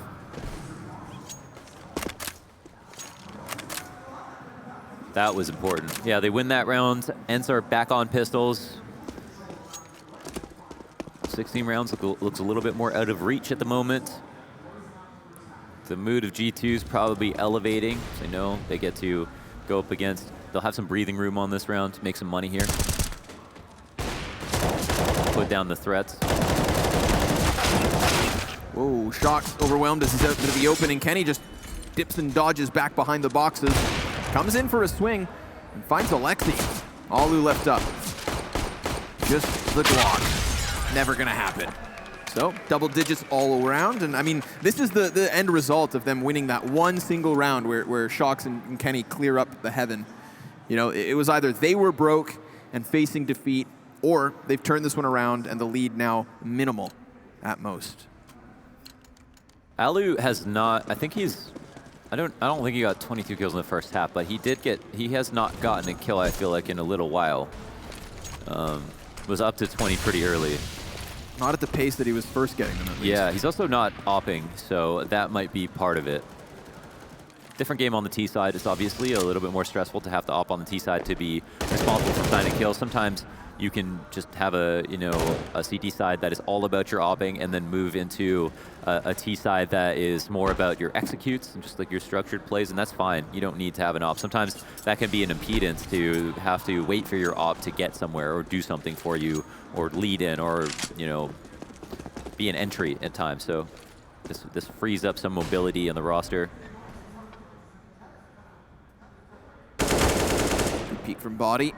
That was important. Yeah, they win that round. Ents are back on pistols. 16 rounds looks a little bit more out of reach at the moment. The mood of G2 is probably elevating. They know they get to go up against, they'll have some breathing room on this round to make some money here. Put down the threats. Whoa, Shock's overwhelmed as he's out into the open, and Kenny just dips and dodges back behind the boxes. Comes in for a swing and finds Alexi. Alu left up. Just the Glock. Never gonna happen. So, double digits all around, and I mean, this is the end result of them winning that one single round where Shocks and Kenny clear up the heaven. You know, it was either they were broke and facing defeat, or they've turned this one around and the lead now minimal at most. Alu has not, I think he's, I don't think he got 22 kills in the first half, but he has not gotten a kill, I feel like, in a little while. Was up to 20 pretty early. Not at the pace that he was first getting them, at least. Yeah, he's also not opping, so that might be part of it. Different game on the T side. It's obviously a little bit more stressful to have to op on the T side to be responsible for finding kills. Sometimes you can just have a CT side that is all about your opping and then move into a T side that is more about your executes and just like your structured plays, and that's fine. You don't need to have an op. Sometimes that can be an impedance to have to wait for your op to get somewhere or do something for you or lead in or, be an entry at times. So this frees up some mobility in the roster. Peek from body.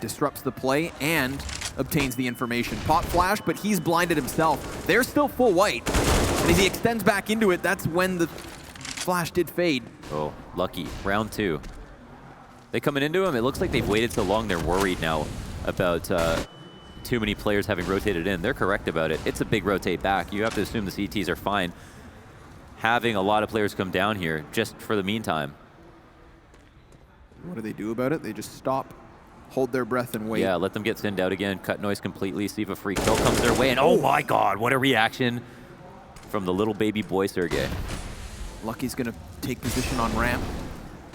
Disrupts the play and obtains the information. Pop flash, but he's blinded himself. They're still full white. And as he extends back into it, that's when the flash did fade. Oh, lucky. Round 2. They coming into him. It looks like they've waited so long they're worried now about too many players having rotated in. They're correct about it. It's a big rotate back. You have to assume the CTs are fine having a lot of players come down here just for the meantime. What do they do about it? They just stop, hold their breath, and wait. Yeah, let them get thinned out again, cut noise completely, see if a free kill comes their way, and oh my god, what a reaction from the little baby boy Sergey. Lucky's gonna take position on ramp.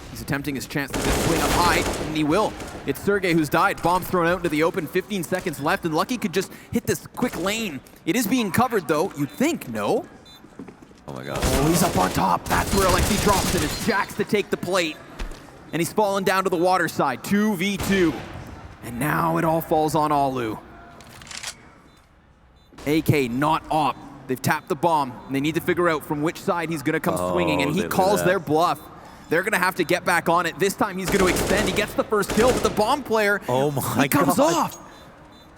He's attempting his chance to just swing up high, and he will. It's Sergey who's died. Bomb thrown out into the open, 15 seconds left, and Lucky could just hit this quick lane. It is being covered, though. You'd think, no? Oh my god. Oh, he's up on top. That's where Alexi drops it. It's Jax to take the plate. And he's fallen down to the water side, 2v2. And now it all falls on Alu. AK not op. They've tapped the bomb, and they need to figure out from which side he's gonna come swinging, and he calls their bluff. They're gonna have to get back on it. This time he's gonna extend. He gets the first kill, but the bomb player, he comes off.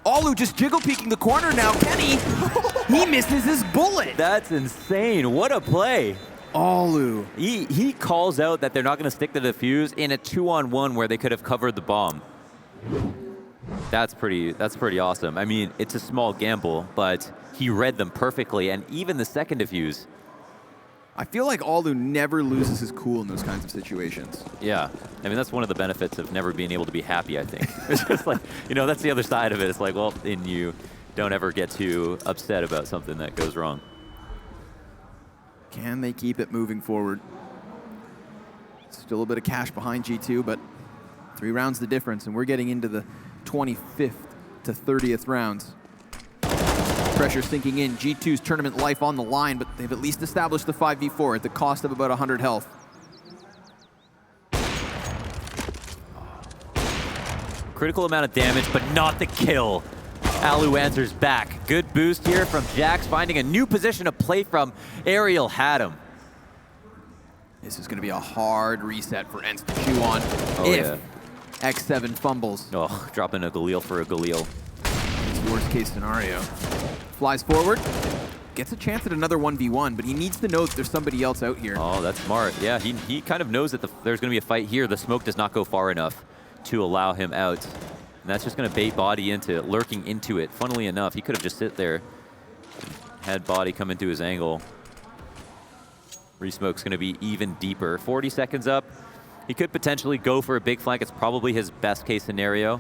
Alu just jiggle peeking the corner now. Kenny, he misses his bullet. That's insane. What a play. Alu. He calls out that they're not going to stick the defuse in a 2-on-1 where they could have covered the bomb. That's pretty awesome. I mean, it's a small gamble, but he read them perfectly, and even the second defuse. I feel like Alu never loses his cool in those kinds of situations. Yeah, I mean, that's one of the benefits of never being able to be happy, I think. It's just like, that's the other side of it. It's like, well, then you don't ever get too upset about something that goes wrong. Can they keep it moving forward? Still a bit of cash behind G2, but 3 rounds the difference, and we're getting into the 25th to 30th rounds. Pressure sinking in. G2's tournament life on the line, but they've at least established the 5v4 at the cost of about 100 health. Critical amount of damage, but not the kill. Alu answers back. Good boost here from Jax, finding a new position to play from. Ariel had him. This is going to be a hard reset for Ents to chew on if X7 fumbles. Oh, dropping a Galil for a Galil. It's worst case scenario. Flies forward, gets a chance at another 1v1, but he needs to know that there's somebody else out here. Oh, that's smart. Yeah, he kind of knows that there's going to be a fight here. The smoke does not go far enough to allow him out. And that's just going to bait body into it, lurking into it. Funnily enough, he could have just sit there, had body come into his angle. Resmoke's going to be even deeper. 40 seconds up. He could potentially go for a big flank. It's probably his best case scenario.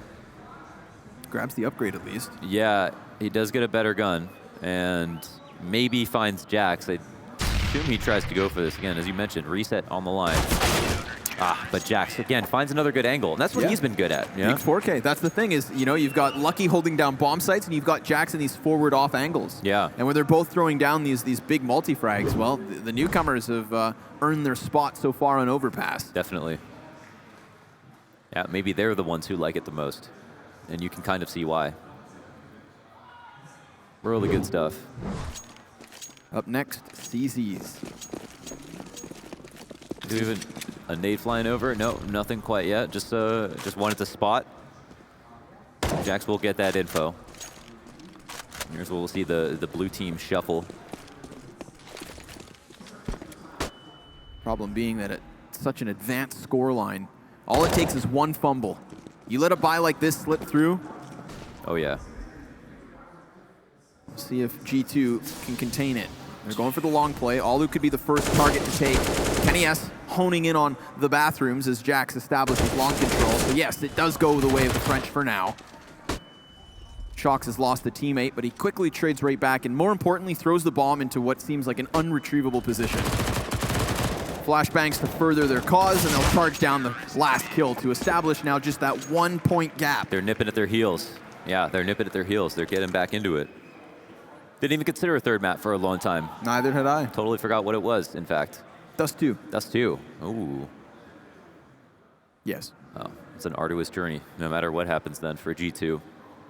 Grabs the upgrade at least. Yeah, he does get a better gun. And maybe finds Jax. I assume he tries to go for this again. As you mentioned, reset on the line. But Jax, again, finds another good angle. And that's what he's been good at. Yeah? Big 4K. That's the thing is, you've got Lucky holding down bomb sites, and you've got Jax in these forward off angles. Yeah. And when they're both throwing down these big multi-frags, well, the newcomers have earned their spot so far on Overpass. Definitely. Yeah, maybe they're the ones who like it the most. And you can kind of see why. Really good stuff. Up next, CZ's. Do we have a nade flying over? No, nothing quite yet. Just wanted to spot. Jax will get that info. Here's where we'll see the blue team shuffle. Problem being that at such an advanced scoreline, all it takes is one fumble. You let a buy like this slip through. Oh yeah. See if G2 can contain it. They're going for the long play. Alu could be the first target to take. KennyS honing in on the bathrooms as Jax establishes long control. So yes, it does go the way of the French for now. Shox has lost the teammate, but he quickly trades right back and more importantly throws the bomb into what seems like an unretrievable position. Flashbangs to further their cause, and they'll charge down the last kill to establish now just that 1 point gap. They're nipping at their heels. Yeah, they're nipping at their heels. They're getting back into it. Didn't even consider a third map for a long time. Neither had I. Totally forgot what it was, in fact. Dust 2. Dust 2. Ooh. Yes. Oh, it's an arduous journey, no matter what happens then for G2.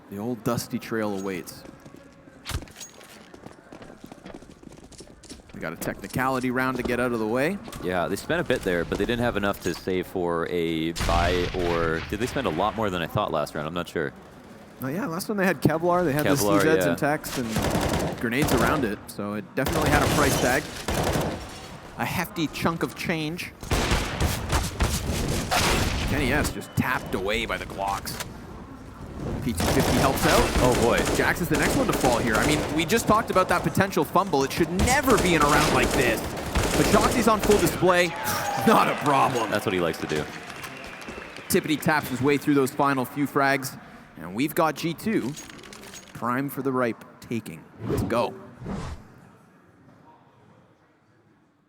The old dusty trail awaits. We got a technicality round to get out of the way. Yeah, they spent a bit there, but they didn't have enough to save for a buy, or did they spend a lot more than I thought last round? I'm not sure. Oh yeah, last one they had Kevlar, they had the CZs and techs and grenades around it, so it definitely had a price tag. A hefty chunk of change. KennyS just tapped away by the Glocks. P250 helps out. Oh boy. Jax is the next one to fall here. I mean, we just talked about that potential fumble. It should never be in a round like this. But Shoxy's on full display, not a problem. That's what he likes to do. Tippity taps his way through those final few frags. And we've got G2 prime for the ripe taking. Let's go.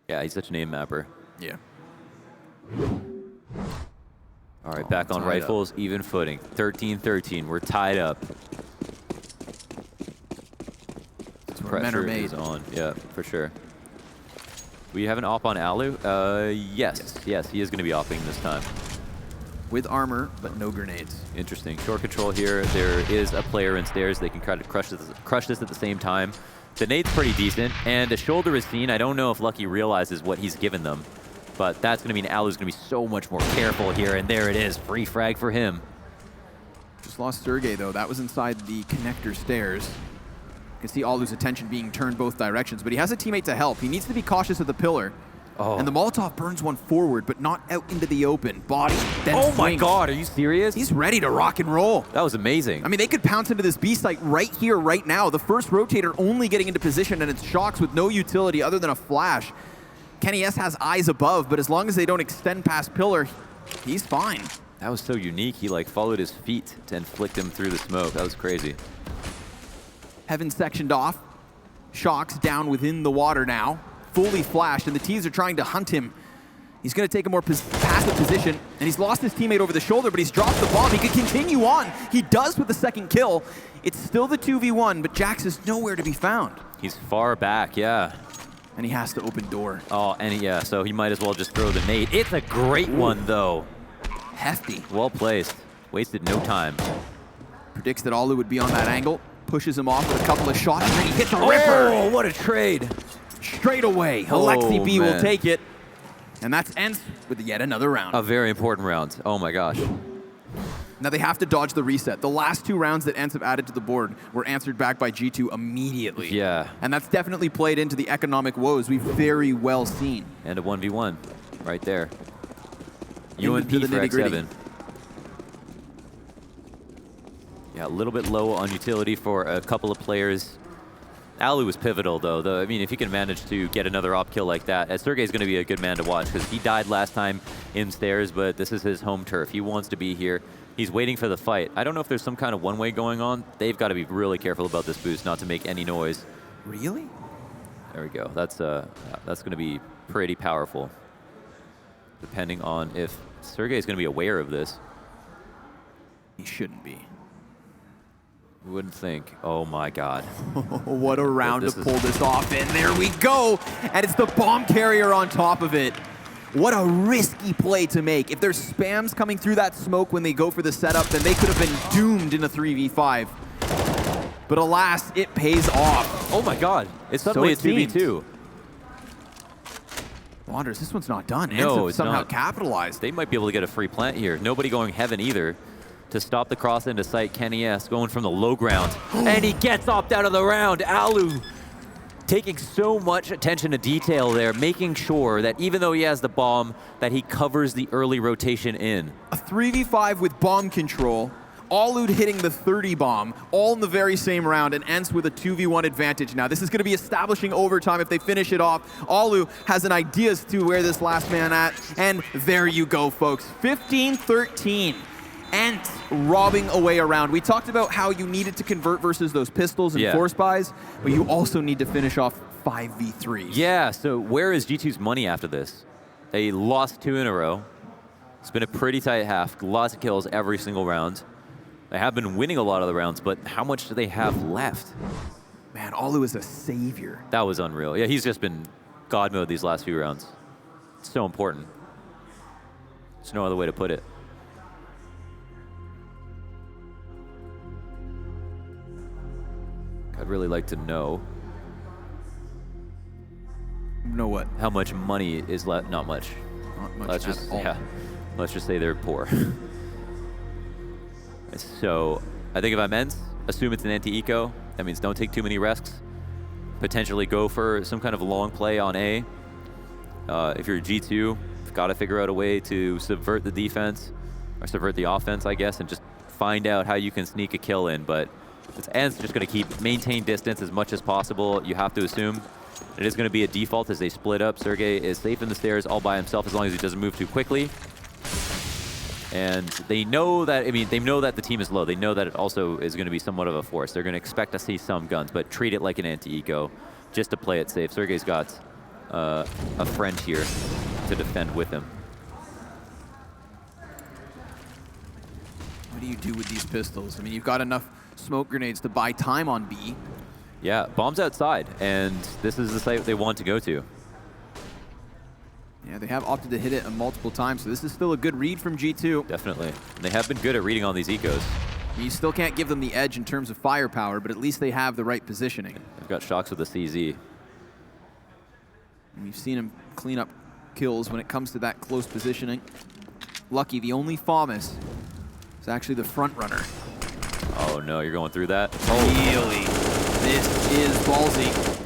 Yeah, he's such an aim mapper. Yeah. All right, back on rifles, even footing. 13-13, we're tied up. That's where men are Pressure made. is on, yeah, for sure. We have an op on Alu? Yes, he is going to be opping this time. With armor, but no grenades. Interesting. Short control here. There is a player in stairs. They can try to crush this at the same time. The nade's pretty decent, and a shoulder is seen. I don't know if Lucky realizes what he's given them, but that's going to mean Alu's going to be so much more careful here, and there it is. Free frag for him. Just lost Sergey, though. That was inside the connector stairs. You can see Alu's attention being turned both directions, but he has a teammate to help. He needs to be cautious of the pillar. Oh. And the Molotov burns one forward, but not out into the open. Body, then Oh my swings. god, are you serious? He's ready to rock and roll. That was amazing. I mean, they could pounce into this B site right here, right now. The first rotator only getting into position, and it's Shox with no utility other than a flash. KennyS has eyes above, but as long as they don't extend past pillar, he's fine. That was so unique. He like followed his feet to inflict him through the smoke. That was crazy. Heaven sectioned off. Shox down within the water now. Fully flashed, and the T's are trying to hunt him. He's going to take a more passive position, and he's lost his teammate over the shoulder, but he's dropped the bomb. He could continue on. He does with the second kill. It's still the 2v1, but Jax is nowhere to be found. He's far back, yeah. And he has to open door. Oh, and yeah, so he might as well just throw the nade. It's a great one, though. Hefty. Well placed. Wasted no time. Predicts that Alu would be on that angle. Pushes him off with a couple of shots, and then he hits a ripper. Oh, what a trade. Straight away. Oh, Alexi B will man. take it. And that's Ents with yet another round. A very important round. Oh my gosh. Now they have to dodge the reset. The last two rounds that Ents have added to the board were answered back by G2 immediately. Yeah. And that's definitely played into the economic woes we've very well seen. And a 1v1 right there. Into UNP the for nitty-gritty. X7. Yeah, a little bit low on utility for a couple of players. Alu was pivotal, though. I mean, if he can manage to get another op kill like that, Sergey's going to be a good man to watch because he died last time in stairs, but this is his home turf. He wants to be here. He's waiting for the fight. I don't know if there's some kind of one-way going on. They've got to be really careful about this boost, not to make any noise. Really? There we go. That's going to be pretty powerful, depending on if Sergey's going to be aware of this. He shouldn't be. You wouldn't think. Oh my god. What a round to This is- pull this off. And there we go. And it's the bomb carrier on top of it. What a risky play to make. If there's spams coming through that smoke when they go for the setup, then they could have been doomed in a 3v5. But alas, it pays off. Oh my god, it's suddenly a 2v2. Wanderers, this one's not done. No, Ents it's somehow not. capitalized. They might be able to get a free plant here. Nobody going heaven either to stop the cross into sight. Kenny S going from the low ground. And he gets opt out of the round. Alu taking so much attention to detail there, making sure that even though he has the bomb, that he covers the early rotation in. A 3v5 with bomb control. Alud hitting the 30 bomb, all in the very same round, and Ents with a 2v1 advantage now. This is going to be establishing overtime if they finish it off. Alu has an idea as to where this last man at, and there you go, folks. 15-13. Ents robbing away around. We talked about how you needed to convert versus those pistols and force buys, but you also need to finish off 5v3s. Yeah, so where is G2's money after this? They lost 2 in a row. It's been a pretty tight half. Lots of kills every single round. They have been winning a lot of the rounds, but how much do they have left? Man, Alu is a savior. That was unreal. Yeah, he's just been God mode these last few rounds. It's so important. There's no other way to put it. I'd really like to know. Know what? How much money is left? Not much. Not much Let's at just, all. yeah. Let's just say they're poor. So I think if I'm Ents, assume it's an anti-eco. That means don't take too many risks. Potentially go for some kind of long play on A. If you're G2, you've got to figure out a way to subvert the defense, or subvert the offense, I guess, and just find out how you can sneak a kill in. But it's Ents just going to maintain distance as much as possible. You have to assume it is going to be a default as they split up. Sergey is safe in the stairs all by himself as long as he doesn't move too quickly. And they know that, they know that the team is low. They know that it also is going to be somewhat of a force. They're going to expect to see some guns, but treat it like an anti-eco just to play it safe. Sergey's got a friend here to defend with him. What do you do with these pistols? I mean, you've got enough smoke grenades to buy time on B. Yeah, bomb's outside, and this is the site they want to go to. Yeah, they have opted to hit it multiple times, so this is still a good read from G2. Definitely. And they have been good at reading on these ecos. You still can't give them the edge in terms of firepower, but at least they have the right positioning. They've got shocks with the CZ. And we've seen him clean up kills when it comes to that close positioning. Lucky, the only FAMAS is actually the front runner. Oh no, you're going through that? Really? This is ballsy.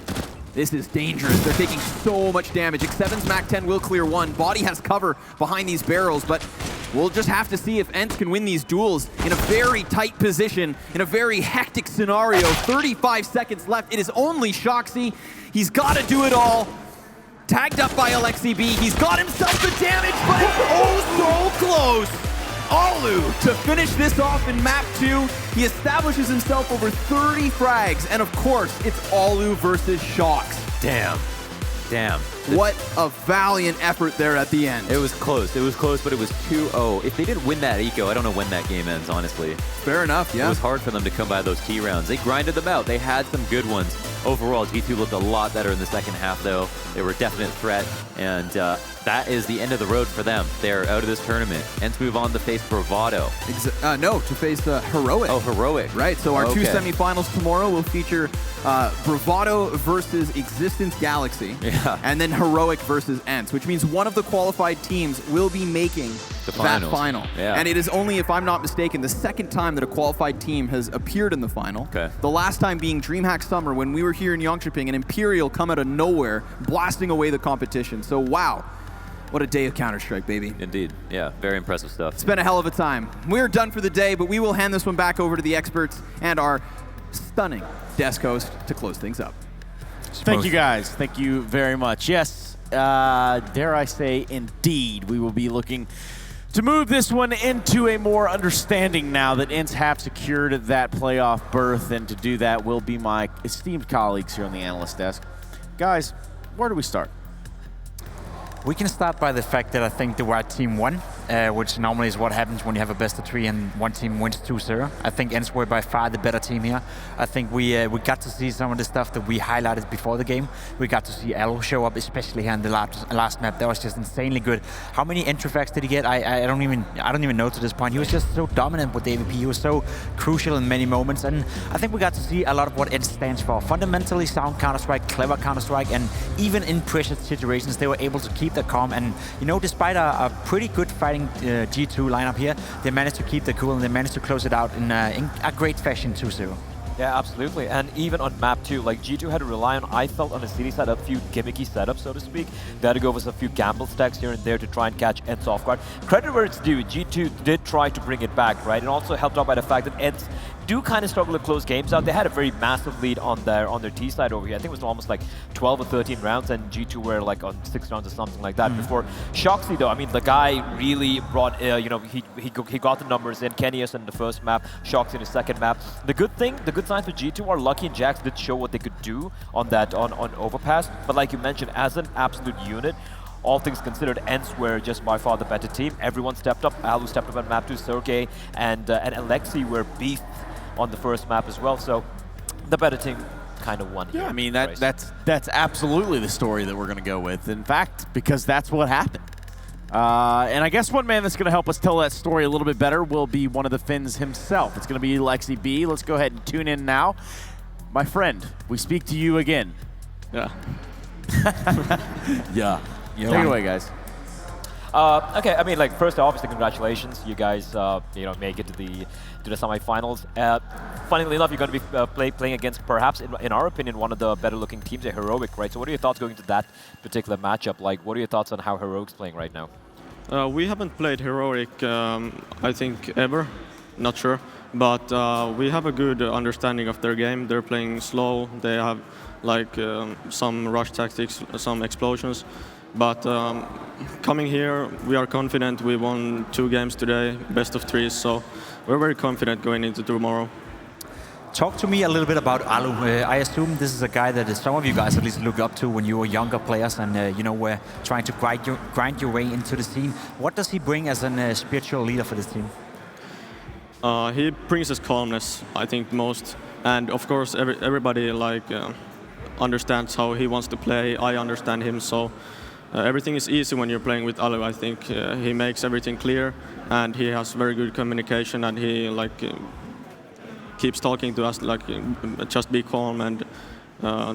This is dangerous. They're taking so much damage. X7's Mac 10 will clear one. Body has cover behind these barrels, but we'll just have to see if Ents can win these duels in a very tight position, in a very hectic scenario. 35 seconds left. It is only Shoxy. He's got to do it all. Tagged up by Alexi B. He's got himself the damage, but it's oh so close. Alu to finish this off in map 2. He establishes himself over 30 frags, and of course, it's Alu versus Shox. Damn. Damn. What a valiant effort there at the end. It was close, but it was 2-0. If they didn't win that eco, I don't know when that game ends, honestly. Fair enough, yeah. It was hard for them to come by those T rounds. They grinded them out. They had some good ones. Overall, G2 looked a lot better in the second half, though. They were a definite threat, and that is the end of the road for them. They're out of this tournament. Ents move on to face Bravado. No, to face Heroic. Oh, Heroic. Right, so our two semifinals tomorrow will feature Bravado versus Existence Galaxy. Yeah. And then Heroic versus Ents, which means one of the qualified teams will be making that final. Yeah. And it is only, if I'm not mistaken, the second time that a qualified team has appeared in the final. Okay. The last time being DreamHack Summer when we were here in Yongchiping and Imperial come out of nowhere, blasting away the competition. So wow, what a day of Counter-Strike, baby. Indeed, yeah, very impressive stuff. It's been a hell of a time. We're done for the day, but we will hand this one back over to the experts and our stunning desk host to close things up. Thank you, guys. Thank you very much. Yes, dare I say, indeed, we will be looking to move this one into a more understanding now that Ents have secured that playoff berth, and to do that will be my esteemed colleagues here on the analyst desk. Guys, where do we start? We can start by the fact that I think the white team won. which normally is what happens when you have a best of 3 and one team wins 2-0. I think Ents were by far the better team here. I think we got to see some of the stuff that we highlighted before the game. We got to see Alo show up, especially here in the last map. That was just insanely good. How many entry frags did he get? I don't even know to this point. He was just so dominant with the AVP. He was so crucial in many moments, and I think we got to see a lot of what Ents stands for. Fundamentally sound Counter-Strike, clever Counter-Strike, and even in pressure situations, they were able to keep their calm. And you know, despite a pretty good fighting G2 lineup here, they managed to keep their cool and they managed to close it out in a great fashion 2-0. Yeah, absolutely. And even on map 2, like G2 had to rely on, I felt on the city side, a few gimmicky setups, so to speak. They had to go with a few gamble stacks here and there to try and catch Ents off guard. Credit where it's due, G2 did try to bring it back, right? And also helped out by the fact that Ents do kind of struggle to close games out. They had a very massive lead on their T side over here. I think it was almost like 12 or 13 rounds, and G2 were like on 6 rounds or something like that. Before Shoxy, though, I mean, the guy really brought, you know, he got the numbers in. Kennyus in the first map, Shoxy in the second map. The good signs for G2 are Lucky and Jax did show what they could do on that on Overpass. But like you mentioned, as an absolute unit, all things considered, Ents were just by far the better team. Everyone stepped up. Alu stepped up on map 2. Sergey and Alexei were beefed on the first map as well, so the better team kind of won. Yeah, here. I mean, that's absolutely the story that we're going to go with. In fact, because that's what happened. And I guess one man that's going to help us tell that story a little bit better will be one of the Finns himself. It's going to be Lexi B. Let's go ahead and tune in now. My friend, we speak to you again. Yeah. Yeah. Take it away, guys. Okay, I mean, like, first, obviously, congratulations. You guys, you know, make it to the semifinals. Funnily enough, you're going to be playing against, perhaps, in our opinion, one of the better-looking teams, at Heroic, right? So what are your thoughts going into that particular matchup? Like, what are your thoughts on how Heroic's playing right now? We haven't played Heroic, I think, ever. Not sure. But we have a good understanding of their game. They're playing slow. They have, like, some rush tactics, some explosions. But coming here, we are confident. We won 2 games today, best of 3, so we're very confident going into tomorrow. Talk to me a little bit about Alu. I assume this is a guy that some of you guys at least look up to when you were younger players and you know, were trying to grind your way into the scene. What does he bring as a spiritual leader for this team? He brings us calmness, I think, most. And of course, everybody like understands how he wants to play. I understand him, so everything is easy when you're playing with Alu. I think he makes everything clear, and he has very good communication, and he like keeps talking to us like just be calm and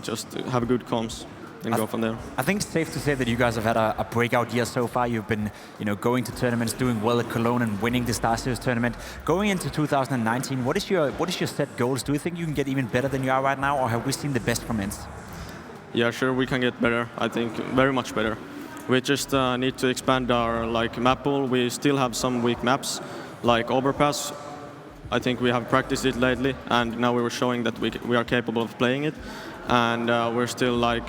just have good comms and go from there. I think it's safe to say that you guys have had a breakout year so far. You've been, you know, going to tournaments, doing well at Cologne, and winning the Decisive tournament. Going into 2019, what is your set goals? Do you think you can get even better than you are right now, or have we seen the best from Ents? Yeah, sure, we can get better. I think very much better. We just need to expand our like map pool. We still have some weak maps, like Overpass. I think we have practiced it lately, and now we were showing that we are capable of playing it. And we're still like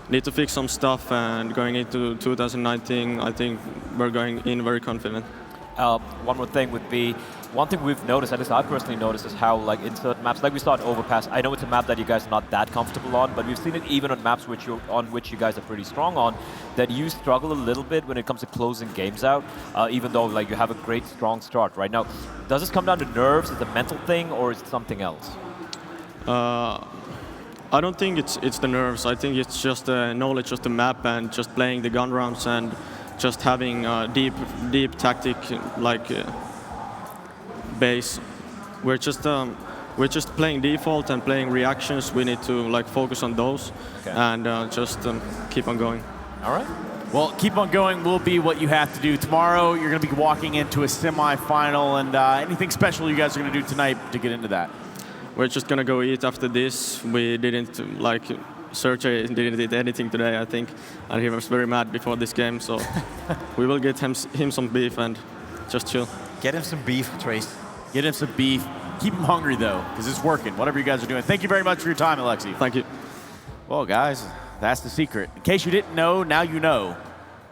need to fix some stuff. And going into 2019, I think we're going in very confident. One more thing would be, one thing we've noticed, at least I've personally noticed, is how like in certain maps, like we saw in Overpass, I know it's a map that you guys are not that comfortable on, but we've seen it even on maps which you guys are pretty strong on, that you struggle a little bit when it comes to closing games out, even though like you have a great, strong start right now. Does this come down to nerves? Is it a mental thing, or is it something else? I don't think it's the nerves. I think it's just the knowledge of the map and just playing the gun rounds and just having a deep tactic like base. We're just playing default and playing reactions. We need to like focus on those and just keep on going. All right. Well, keep on going will be what you have to do. Tomorrow, you're going to be walking into a semi-final, and anything special you guys are going to do tonight to get into that? We're just going to go eat after this. We didn't like Sergey didn't eat anything today, I think, and he was very mad before this game, so we will get him some beef and just chill. Get him some beef, Trace. Get him some beef. Keep him hungry, though, because it's working, whatever you guys are doing. Thank you very much for your time, Alexei. Thank you. Well, guys, that's the secret. In case you didn't know, now you know.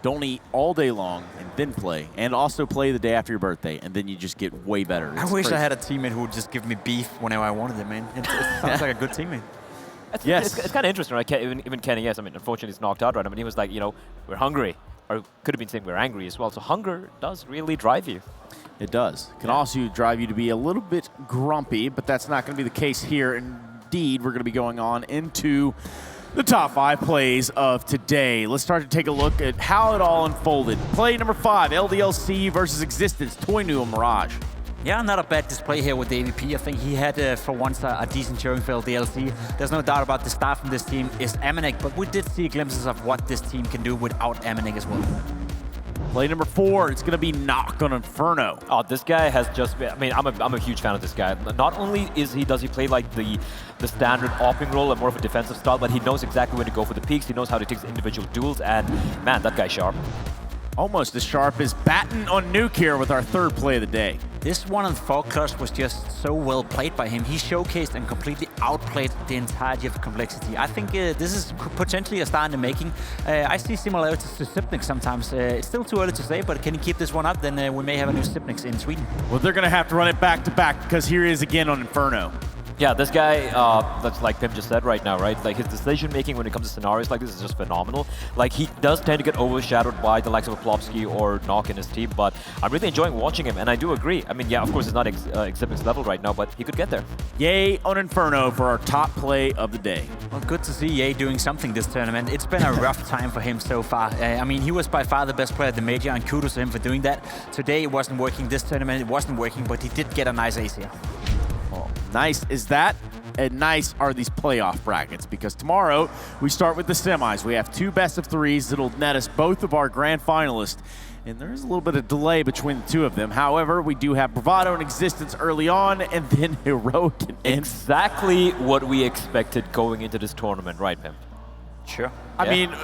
Don't eat all day long and then play. And also play the day after your birthday, and then you just get way better. I wish I had a teammate who would just give me beef whenever I wanted it, man. It sounds like a good teammate. It's kind of interesting, right? Even Kenny, yes, I mean, unfortunately he's knocked out, right? I mean, he was like, you know, we're hungry. or could have been saying we're angry as well. So hunger does really drive you. It does. It can also drive you to be a little bit grumpy, but that's not going to be the case here. Indeed, we're going to be going on into the top 5 plays of today. Let's start to take a look at how it all unfolded. Play number 5, LDLC versus Existence, Toinu and Mirage. Yeah, not a bad display here with the AVP. I think he had, for once, a decent showing for LDLC. There's no doubt about the start from this team is Amanek, but we did see glimpses of what this team can do without Amanek as well. Play number 4, it's going to be Knock on Inferno. Oh, this guy has just been, I mean, I'm a huge fan of this guy. Not only does he play like the standard opping role and more of a defensive style, but he knows exactly when to go for the peaks. He knows how to take individual duels, and man, that guy's sharp. Almost as sharp as Batten on Nuke here with our 3rd play of the day. This 1-4 clutch was just so well played by him. He showcased and completely outplayed the entirety of Complexity. I think this is potentially a star in the making. I see similarities to Sipnix sometimes. It's still too early to say, but can he keep this one up, then we may have a new Sipnix in Sweden. Well, they're going to have to run it back to back because here he is again on Inferno. Yeah, this guy, that's like Pim just said right now, right? Like his decision making when it comes to scenarios like this is just phenomenal. Like he does tend to get overshadowed by the likes of a Plopsky or Knock in his team, but I'm really enjoying watching him, and I do agree. I mean, yeah, of course it's not Exhibit's level right now, but he could get there. Yay on Inferno for our top play of the day. Well, good to see Ye doing something this tournament. It's been a rough time for him so far. I mean, he was by far the best player at the Major, and kudos to him for doing that. Today it wasn't working, this tournament it wasn't working, but he did get a nice ace here. Well, nice is that, and nice are these playoff brackets, because tomorrow we start with the semis. We have 2 best-of-3s that'll net us both of our grand finalists, and there is a little bit of delay between the 2 of them. However, we do have Bravado and Existence early on, and then Heroic and Ents. Exactly what we expected going into this tournament, right, Pim? Sure. I mean,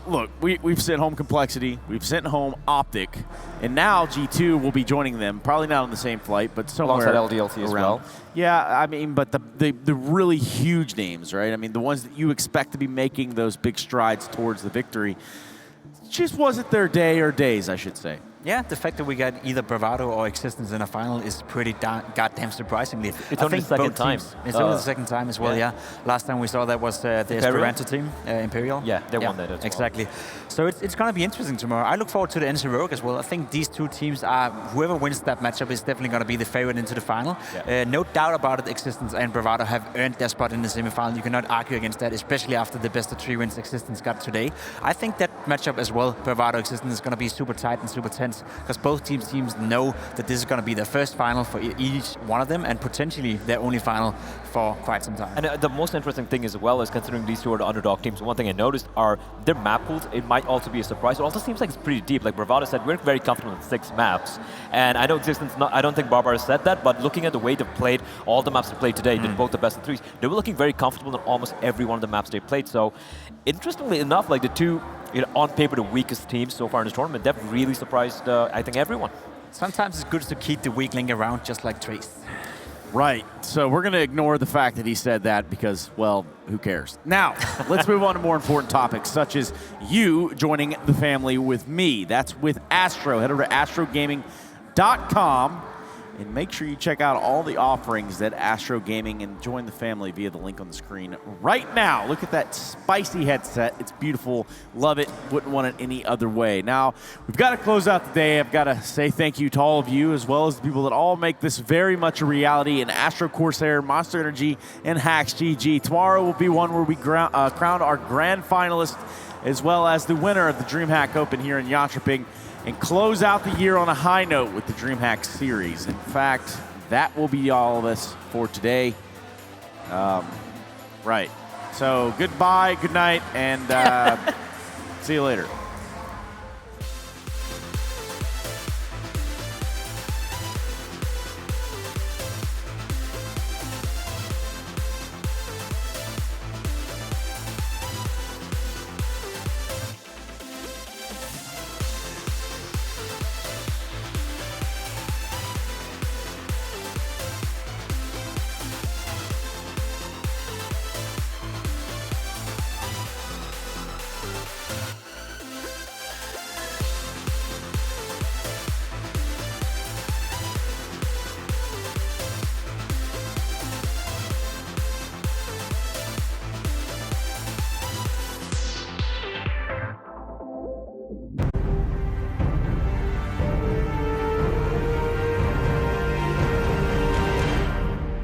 look, we've sent home Complexity, we've sent home Optic, and now G2 will be joining them, probably not on the same flight, but somewhere alongside LDLC as well. Yeah, I mean, but the really huge names, right? I mean, the ones that you expect to be making those big strides towards the victory, just wasn't their day or days, I should say. Yeah, the fact that we got either Bravado or Existence in a final is pretty goddamn surprisingly. It's only the second time. It's only the second time as well, yeah. Last time we saw that was the Esperanto team, Imperial. Yeah, they won that as well. Exactly. So it's going to be interesting tomorrow. I look forward to the ENCE Heroic as well. I think these 2 teams are, whoever wins that matchup is definitely going to be the favorite into the final. Yeah. No doubt about it, Existence and Bravado have earned their spot in the semifinal. You cannot argue against that, especially after the best-of-3 wins Existence got today. I think that matchup as well, Bravado Existence, is going to be super tight and super tense, because both teams know that this is going to be their first final for each one of them, and potentially their only final for quite some time. And the most interesting thing as well is, considering these 2 are the underdog teams, one thing I noticed are their map pools. It might also be a surprise. It also seems like it's pretty deep. Like Bravado said, we're very comfortable with 6 maps. And I know Existence, I don't think Barbar said that, but looking at the way they've played, all the maps they played today, did both the best-of-3s, they were looking very comfortable in almost every one of the maps they played. So, interestingly enough, like the 2, on paper, the weakest teams so far in this tournament, they've really surprised, I think, everyone. Sometimes it's good to keep the weak link around, just like Trace. Right. So we're going to ignore the fact that he said that because, well, who cares? Now, let's move on to more important topics, such as you joining the family with me. That's with Astro. Head over to astrogaming.com and make sure you check out all the offerings that Astro Gaming, and join the family via the link on the screen right now. Look at that spicy headset. It's beautiful. Love it. Wouldn't want it any other way. Now, we've got to close out the day. I've got to say thank you to all of you, as well as the people that all make this very much a reality, in Astro Corsair, Monster Energy, and Hacks GG. Tomorrow will be one where we crown our grand finalist, as well as the winner of the DreamHack Open here in Jönköping, and close out the year on a high note with the DreamHack series. In fact, that will be all of us for today. Right. So goodbye, good night, and see you later.